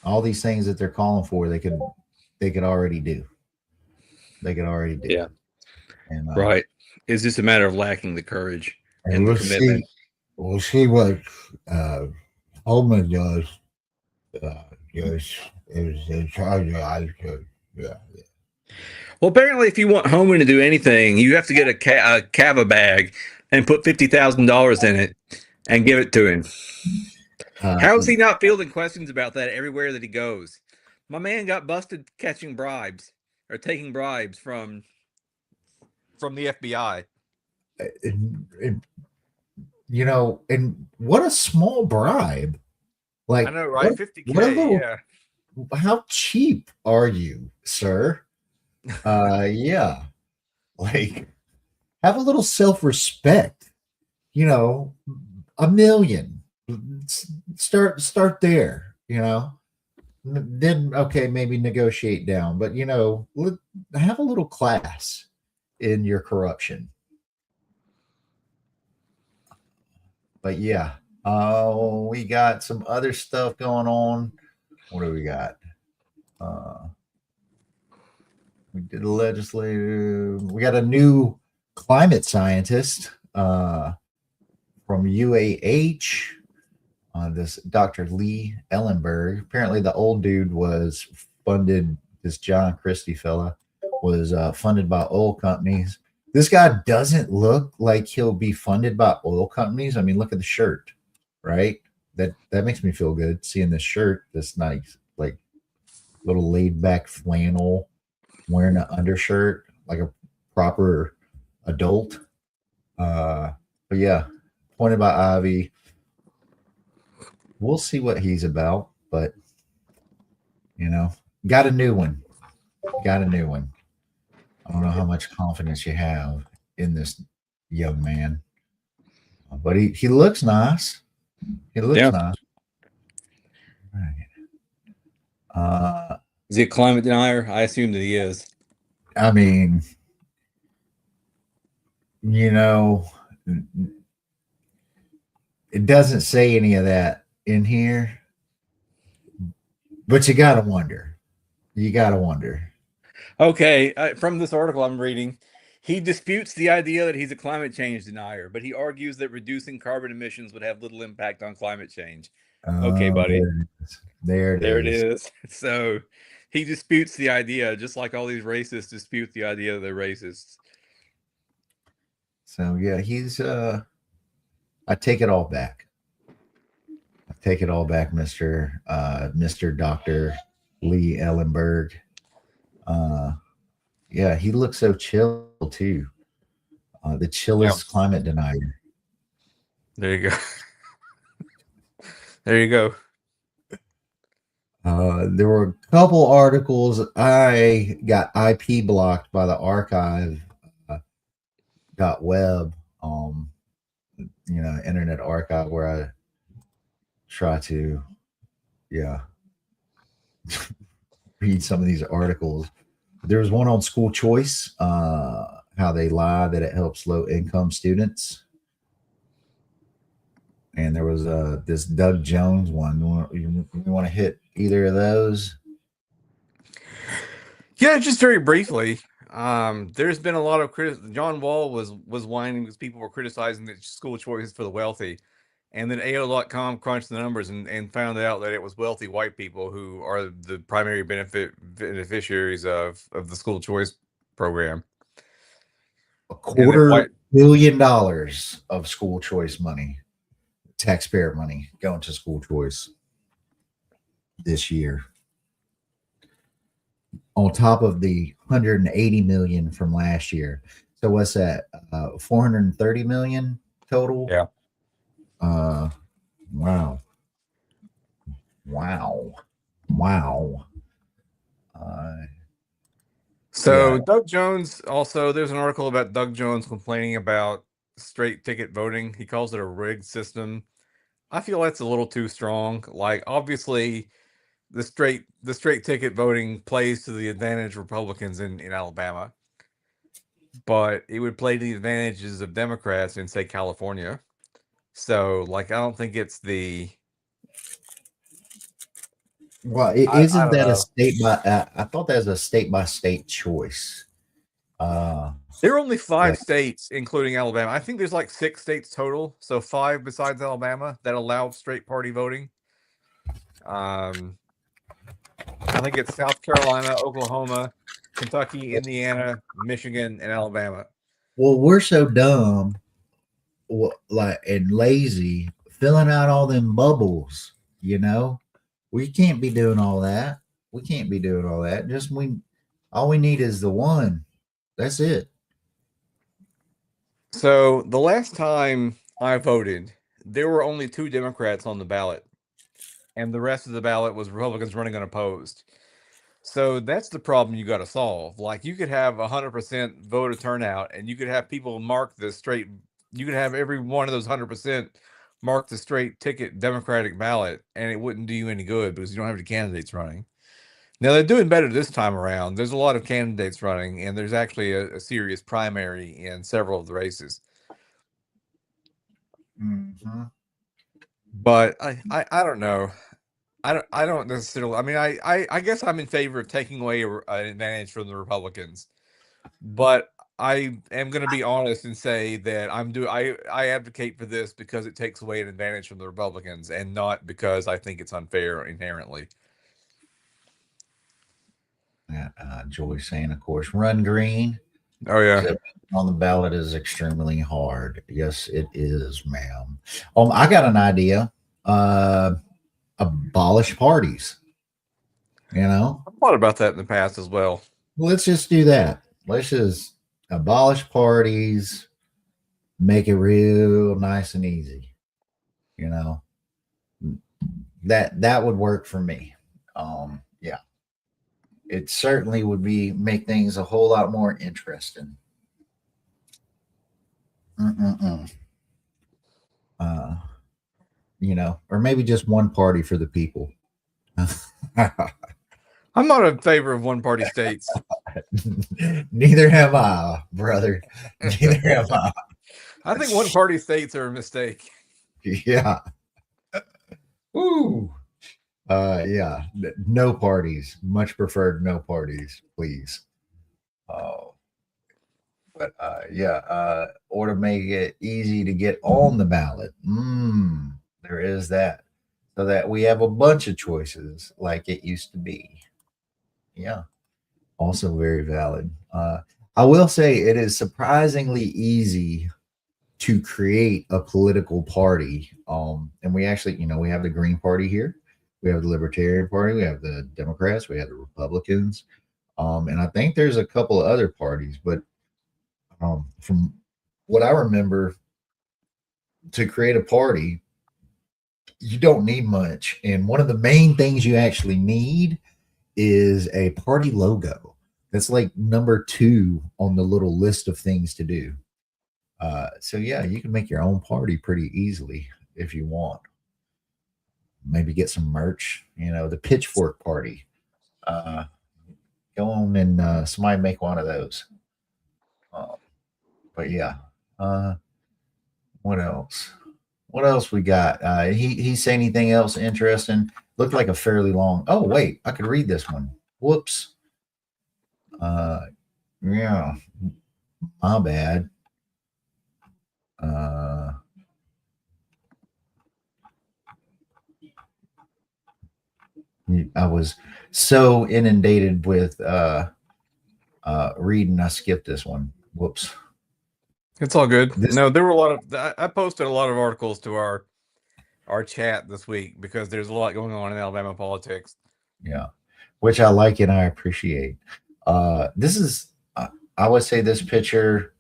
All these things that they're calling for, they could already do. They could already do. Yeah. And, right. It's just a matter of lacking the courage and the commitment. We'll see what Holman does. Is in charge of yeah. Well, apparently, if you want Homan to do anything, you have to get a Cava bag and put $50,000 in it and give it to him. How is he not fielding questions about that everywhere that he goes? My man got busted catching bribes or taking bribes from the FBI. And what a small bribe. Like, I know, right? $50K, yeah. How cheap are you, sir? Yeah. Like, have a little self-respect. $1 million. Start there, Then, okay, maybe negotiate down, but have a little class in your corruption. But yeah, we got some other stuff going on. What do we got? We did a legislative. We got a new climate scientist from UAH. This Dr. Lee Ellenberg. Apparently, the old dude was funded. This John Christie fella was funded by oil companies. This guy doesn't look like he'll be funded by oil companies. I mean, look at the shirt, right? That makes me feel good seeing this shirt, this nice, like little laid back flannel, wearing an undershirt like a proper adult. But yeah, pointed by Ivy. We'll see what he's about, but got a new one. Got a new one. I don't know how much confidence you have in this young man, but he looks nice. He looks nice. Right. Is he a climate denier? I assume that he is. I mean, it doesn't say any of that in here, but you gotta wonder. You gotta wonder. Okay, from this article I'm reading, he disputes the idea that he's a climate change denier, but he argues that reducing carbon emissions would have little impact on climate change. Okay, buddy. There it is. So he disputes the idea, just like all these racists dispute the idea that they're racists. So yeah, he's I take it all back. I take it all back, Mr. Dr. Lee Ellenberg. Yeah, he looks so chill too. The chillest climate denier. There you go. There you go. There were a couple articles. I got IP blocked by the archive .web, internet archive, where I try to, read some of these articles. There was one on school choice, how they lie that it helps low income students. And there was this Doug Jones one. You want to hit either of those? Yeah, just very briefly. There's been a lot of John Wall was whining because people were criticizing that school choice for the wealthy. And then AO.com crunched the numbers and found out that it was wealthy white people who are the primary beneficiaries of the school choice program. $250 million of school choice money, taxpayer money, going to school choice this year, on top of the 180 million from last year. So what's that? 430 million total. Yeah. Wow. So Doug Jones also, there's an article about Doug Jones complaining about straight ticket voting. He calls it a rigged system. I feel that's a little too strong. Like, obviously the straight ticket voting plays to the advantage of Republicans in Alabama, but it would play to the advantages of Democrats in, say, California. So, like, I don't think it's the. Well, isn't that a state by? I thought that was a state by state choice. There are only 5 states, including Alabama. I think there's like 6 states total, so 5 besides Alabama that allow straight party voting. I think it's South Carolina, Oklahoma, Kentucky, Indiana, Michigan, and Alabama. Well, we're so dumb, and lazy, filling out all them bubbles. We can't be doing all that. Just all we need is the one. That's it. So the last time I voted, there were only 2 Democrats on the ballot, and the rest of the ballot was Republicans running unopposed. So that's the problem you got to solve. Like, you could have 100% voter turnout, and you could have people mark the straight. You could have every one of those 100% mark the straight ticket Democratic ballot, and it wouldn't do you any good because you don't have any candidates running. Now, they're doing better this time around. There's a lot of candidates running, and there's actually a serious primary in several of the races. Mm-hmm. But I don't know. I don't necessarily. I mean, I guess I'm in favor of taking away an advantage from the Republicans, but I am going to be honest and say that I advocate for this because it takes away an advantage from the Republicans, and not because I think it's unfair inherently. Joyce saying, of course, run green. Oh yeah, On the ballot is extremely hard. Yes, it is, ma'am. I got an idea. Abolish parties. You know, I've thought about that in the past as well. let's just do that. Let's just abolish parties, make it real nice and easy. You know, that would work for me. Yeah, it certainly would make things a whole lot more interesting. Mm-mm-mm. Uh, or maybe just one party for the people. I'm not in favor of one-party states. Neither am I, brother. Neither am I. I think one-party states are a mistake. Yeah. Ooh. Yeah. No parties. Much preferred no parties, please. But yeah, or to make it easy to get on the ballot. There is that. So that we have a bunch of choices like it used to be. Yeah. Also very valid. I will say it is surprisingly easy to create a political party. And we actually, we have the Green Party here, we have the Libertarian Party, we have the Democrats, we have the Republicans, and I think there's a couple of other parties. But from what I remember, to create a party, you don't need much. And one of the main things you actually need is a party logo. That's like number 2 on the little list of things to do. So yeah, you can make your own party pretty easily if you want. Maybe get some merch, the pitchfork party. Go on and somebody make one of those. But yeah, what else? What else we got? He say anything else interesting? Looked like a fairly long. Oh wait, I could read this one. Whoops. Yeah, my bad. I was so inundated with reading, I skipped this one. Whoops. It's all good. No, there were a lot of. I posted a lot of articles to our chat this week because there's a lot going on in Alabama politics. Yeah, which I like and I appreciate. This is, I would say, this picture.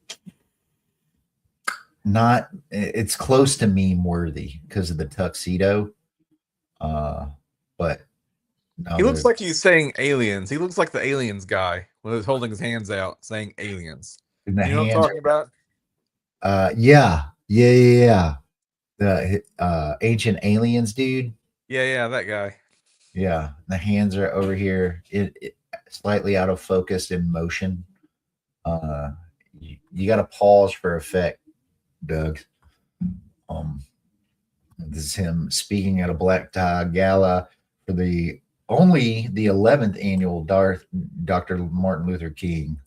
It's close to meme worthy because of the tuxedo. But no, he looks like he's saying aliens. He looks like the aliens guy when he's holding his hands out saying aliens. You know what I'm talking about? Yeah. The ancient aliens dude. Yeah, that guy. Yeah, the hands are over here, it slightly out of focus in motion. You got to pause for effect, Doug. This is him speaking at a black tie gala for the 11th annual Dr. Martin Luther King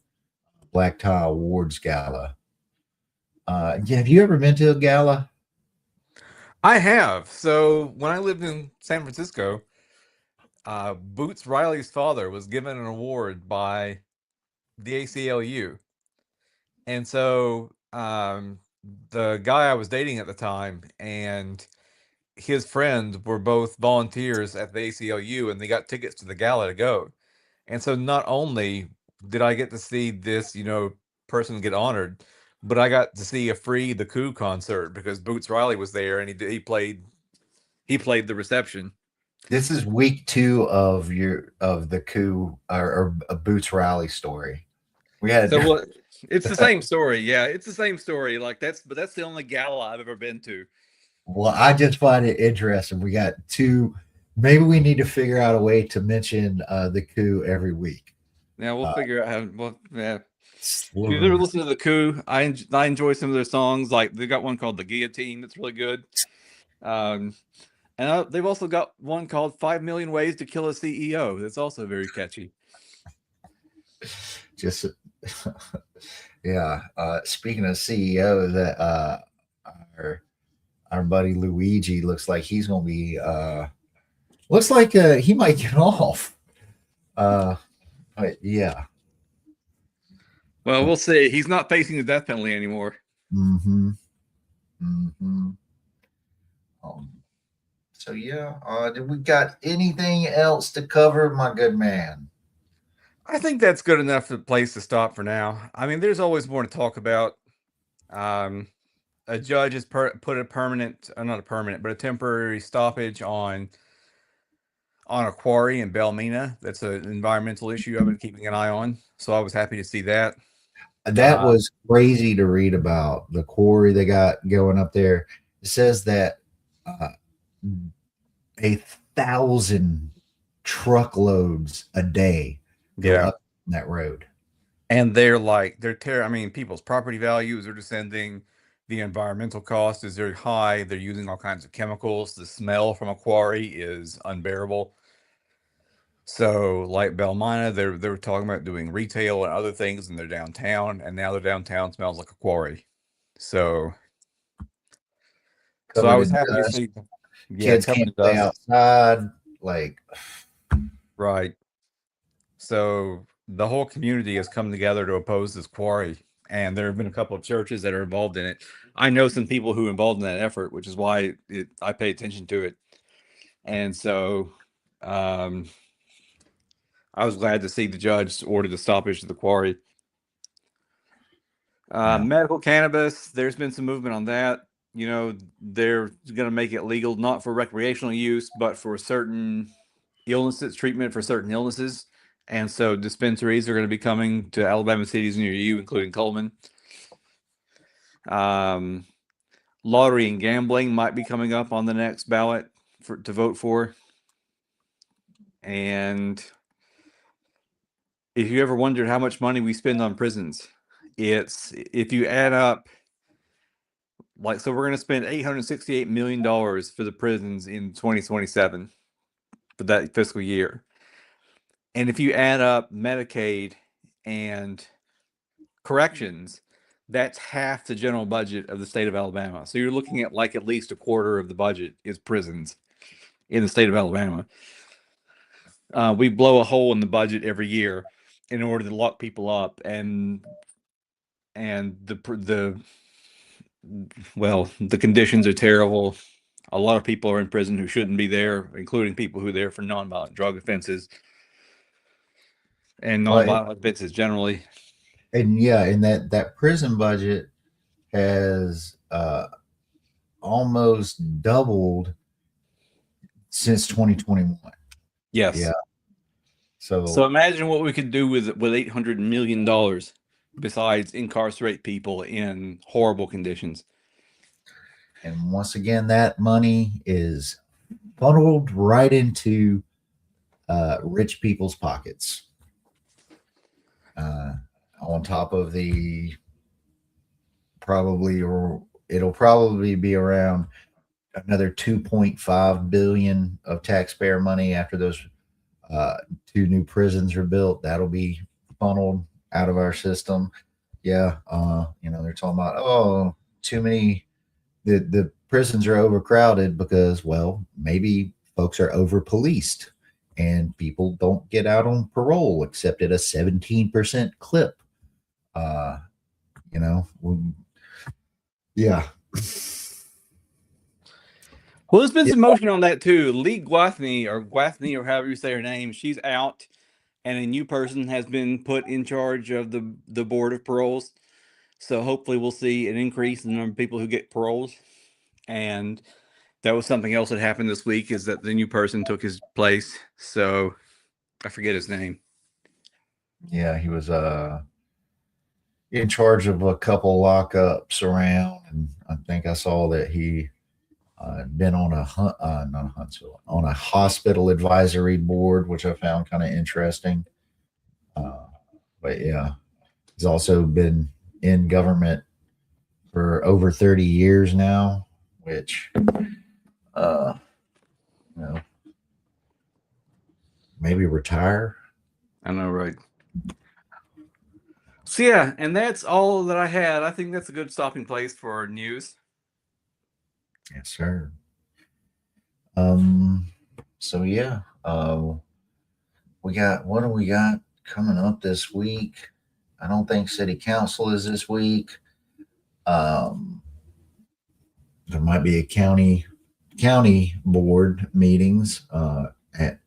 Black Tie Awards Gala. Have you ever been to a gala? I have. So when I lived in San Francisco, Boots Riley's father was given an award by the ACLU. And so the guy I was dating at the time and his friend were both volunteers at the ACLU, and they got tickets to the gala to go. And so not only did I get to see this, person get honored, but I got to see a free The Coup concert because Boots Riley was there and he played the reception. This is week 2 of the Coup or a Boots Riley story. We had it's the same story. Yeah, it's the same story. But that's the only gala I've ever been to. Well, I just find it interesting. We got 2. Maybe we need to figure out a way to mention the Coup every week. Yeah, we'll figure out how. Well, yeah. If you've ever listened to the Coup, I enjoy some of their songs. Like they got one called "The Guillotine" that's really good. And they've also got one called 5 Million Ways to Kill a CEO. That's also very catchy. Just yeah. Speaking of CEO, that our buddy Luigi looks like he's gonna be looks like he might get off. But yeah. Well, we'll see. He's not facing the death penalty anymore. Mm-hmm. Mm-hmm. So yeah, did we got anything else to cover, my good man? I think that's good enough of a place to stop for now. I mean, there's always more to talk about. A judge has put a permanent, not a permanent, but a temporary stoppage on a quarry in Belmina. That's an environmental issue I've been keeping an eye on. So I was happy to see that. That was crazy to read about the quarry they got going up there. It says that 1,000 truckloads a day go up that road. And they're I mean, people's property values are descending. The environmental cost is very high. They're using all kinds of chemicals. The smell from a quarry is unbearable. So, like Belmina, they were talking about doing retail and other things in their downtown, and now their downtown smells like a quarry. So I was happy to see, kids can't play outside, like right. So the whole community has come together to oppose this quarry, and there have been a couple of churches that are involved in it. I know some people who are involved in that effort, which is why I pay attention to it. And so I was glad to see the judge order the stoppage of the quarry. Medical cannabis, there's been some movement on that. You know, they're going to make it legal, not for recreational use, but for certain illnesses, treatment for certain illnesses. And so dispensaries are going to be coming to Alabama cities near you, including Coleman. Lottery and gambling might be coming up on the next ballot to vote for. And if you ever wondered how much money we spend on prisons, if you add up, so we're going to spend $868 million for the prisons in 2027 for that fiscal year. And if you add up Medicaid and corrections, that's half the general budget of the state of Alabama. So you're looking at at least a quarter of the budget is prisons in the state of Alabama. We blow a hole in the budget every year in order to lock people up, and the conditions are terrible. A lot of people are in prison who shouldn't be there, including people who are there for nonviolent drug offenses and nonviolent offenses generally. And yeah, and that prison budget has almost doubled since 2021. Yes. Yeah. So imagine what we could do with $800 million besides incarcerate people in horrible conditions. And once again, that money is funneled right into rich people's pockets. On top of it'll probably be around another 2.5 billion of taxpayer money after those 2 new prisons are built. That'll be funneled out of our system. Yeah. They're talking about, too many, the prisons are overcrowded because, well, maybe folks are over policed and people don't get out on parole except at a 17% clip. Yeah. Well, there's been some motion on that too. Lee Gwathney, or however you say her name, she's out, and a new person has been put in charge of the board of paroles. So hopefully we'll see an increase in the number of people who get paroles. And that was something else that happened this week, is that the new person took his place. So I forget his name. Yeah, he was in charge of a couple lockups around, and I think I saw that he been on on a hospital advisory board, which I found kind of interesting. But yeah, he's also been in government for over 30 years now, which You know, maybe retire. I know, right? So yeah, and that's all that I had. I think that's a good stopping place for news. Yes, sir. So yeah, what do we got coming up this week? I don't think city council is this week. There might be a county board meetings at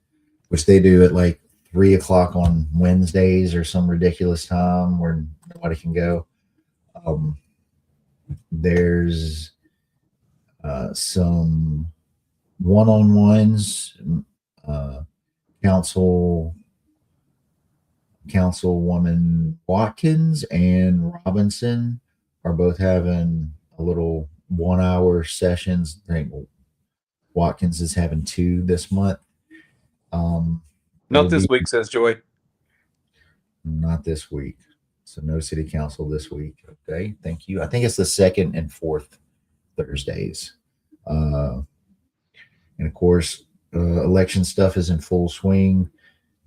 which they do at like 3 o'clock on Wednesdays or some ridiculous time where nobody can go. There's some one-on-ones. Councilwoman Watkins and Robinson are both having a little 1 hour sessions. I think Watkins is having 2 this month. Not this week, says Joy. Not this week. So no city council this week. Okay, thank you. I think it's the 2nd and 4th Thursdays. And of course, election stuff is in full swing.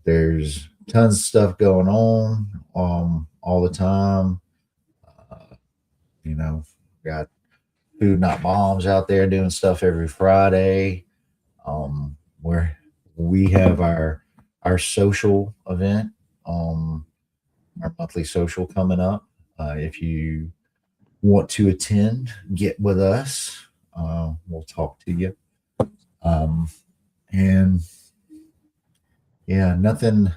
There's tons of stuff going on all the time. Got Food Not Bombs out there doing stuff every Friday. Where we have our social event, our monthly social coming up. If you want to attend, get with us. We'll talk to you. And yeah, nothing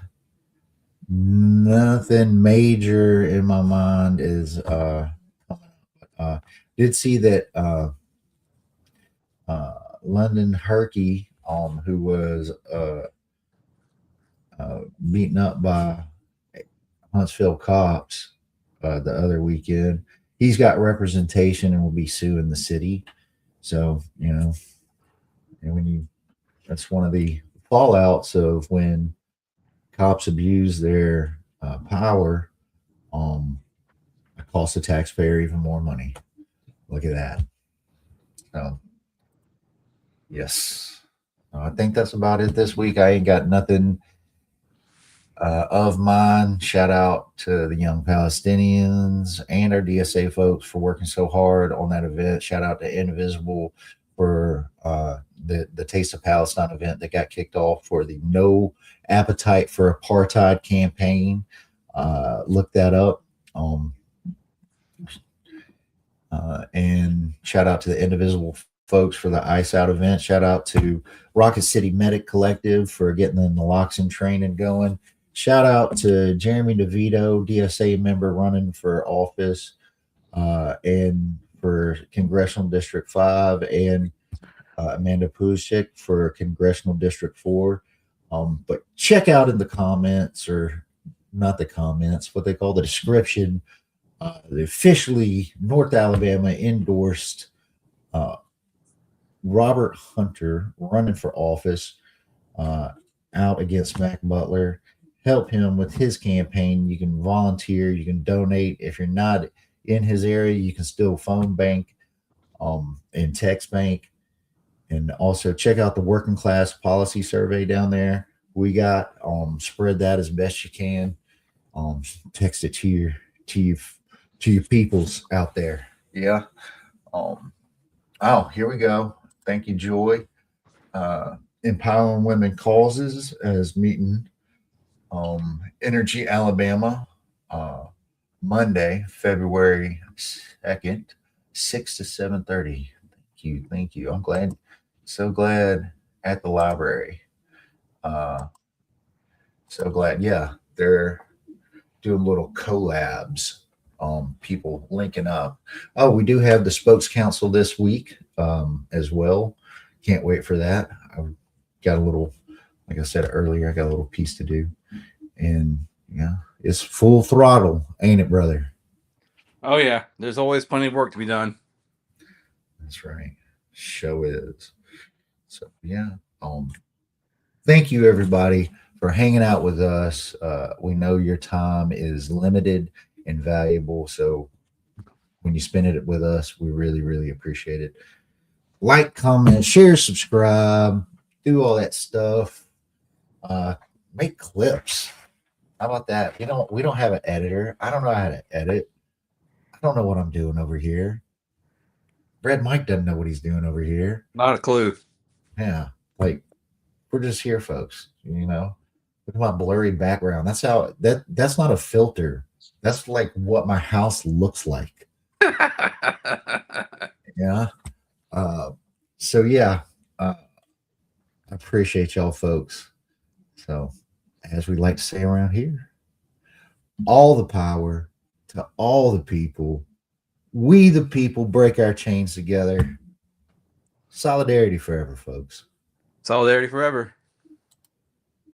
major in my mind is did see that London Herky, who was beaten up by Huntsville cops the other weekend, he's got representation and will be suing the city. So, and that's one of the fallouts of when cops abuse their power. It costs the taxpayer even more money. Look at that. So, yes, I think that's about it this week. I ain't got nothing of mine. Shout out to the young Palestinians and our DSA folks for working so hard on that event. Shout out to Indivisible for the Taste of Palestine event that got kicked off for the No Appetite for Apartheid campaign. Look that up. And shout out to the Indivisible folks for the Ice Out event. Shout out to Rocket City Medic Collective for getting the naloxone training going. Shout out to Jeremy DeVito, DSA member running for office and for Congressional District 5, and Amanda Pushik for Congressional District 4. But check out in the comments, or not the comments, what they call the description, the officially North Alabama endorsed Robert Hunter running for office out against Mac Butler. Help him with his campaign. You can volunteer, you can donate. If you're not in his area, you can still phone bank and text bank. And also check out the working class policy survey down there. We got spread that as best you can. Text it to your peoples out there. Yeah. Here we go. Thank you, Joy. Empowering Women Causes as meeting Energy Alabama Monday, February 2nd, 6 to 7:30. Thank you. I'm so glad at the library. So glad. Yeah, they're doing little collabs. People linking up. Oh, we do have the Spokes Council this week as well. Can't wait for that. I've got a little, like I said earlier, I got a little piece to do. And yeah, it's full throttle, ain't it, brother? Oh yeah, there's always plenty of work to be done. That's right. Show is. So yeah. Thank you everybody for hanging out with us. We know your time is limited and valuable. So when you spend it with us, we really, really appreciate it. Like, comment, share, subscribe. do all that stuff. Make clips. How about that? We don't have an editor. I don't know how to edit. I don't know what I'm doing over here. Red Mike doesn't know what he's doing over here. Not a clue. Yeah, like we're just here, folks. Look at my blurry background. That's not a filter. That's like what my house looks like. Yeah. So yeah, I appreciate y'all, folks. So, as we like to say around here, all the power to all the people. We, the people, break our chains together. Solidarity forever, folks. Solidarity forever.